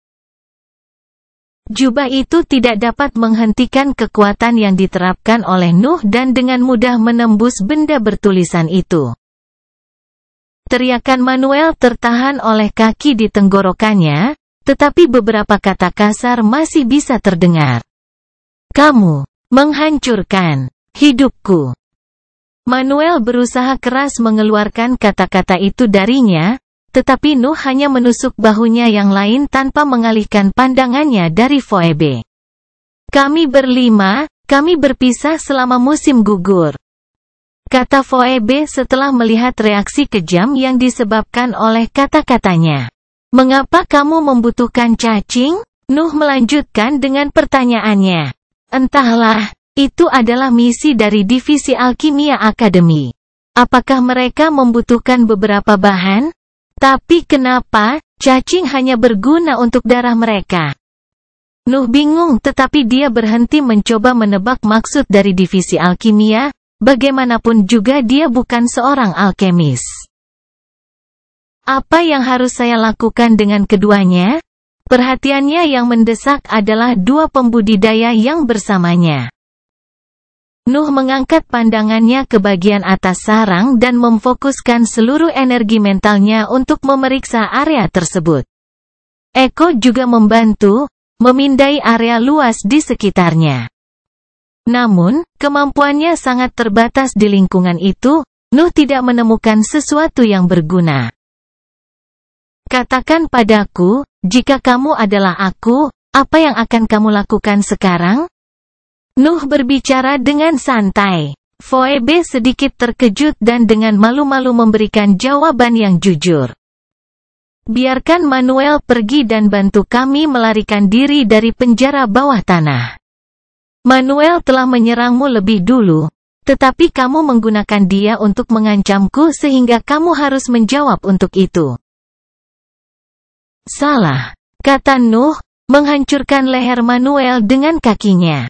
Jubah itu tidak dapat menghentikan kekuatan yang diterapkan oleh Nuh dan dengan mudah menembus benda bertulisan itu. Teriakan Manuel tertahan oleh kaki di tenggorokannya, tetapi beberapa kata kasar masih bisa terdengar. Kamu menghancurkan hidupku. Manuel berusaha keras mengeluarkan kata-kata itu darinya, tetapi Nuh hanya menusuk bahunya yang lain tanpa mengalihkan pandangannya dari Phoebe. Kami berlima, kami berpisah selama musim gugur. Kata Phoebe setelah melihat reaksi kejam yang disebabkan oleh kata-katanya. Mengapa kamu membutuhkan cacing? Nuh melanjutkan dengan pertanyaannya. Entahlah, itu adalah misi dari Divisi Alkimia Akademi. Apakah mereka membutuhkan beberapa bahan? Tapi kenapa, cacing hanya berguna untuk darah mereka? Nuh bingung tetapi dia berhenti mencoba menebak maksud dari Divisi Alkimia. Bagaimanapun juga dia bukan seorang alkemis. Apa yang harus saya lakukan dengan keduanya? Perhatiannya yang mendesak adalah dua pembudidaya yang bersamanya. Nuh mengangkat pandangannya ke bagian atas sarang dan memfokuskan seluruh energi mentalnya untuk memeriksa area tersebut. Eko juga membantu, memindai area luas di sekitarnya. Namun, kemampuannya sangat terbatas di lingkungan itu. Nuh tidak menemukan sesuatu yang berguna. Katakan padaku, jika kamu adalah aku, apa yang akan kamu lakukan sekarang? Nuh berbicara dengan santai. Phoebe sedikit terkejut dan dengan malu-malu memberikan jawaban yang jujur. Biarkan Manuel pergi dan bantu kami melarikan diri dari penjara bawah tanah. Manuel telah menyerangmu lebih dulu, tetapi kamu menggunakan dia untuk mengancamku sehingga kamu harus menjawab untuk itu. Salah, kata Nuh, menghancurkan leher Manuel dengan kakinya.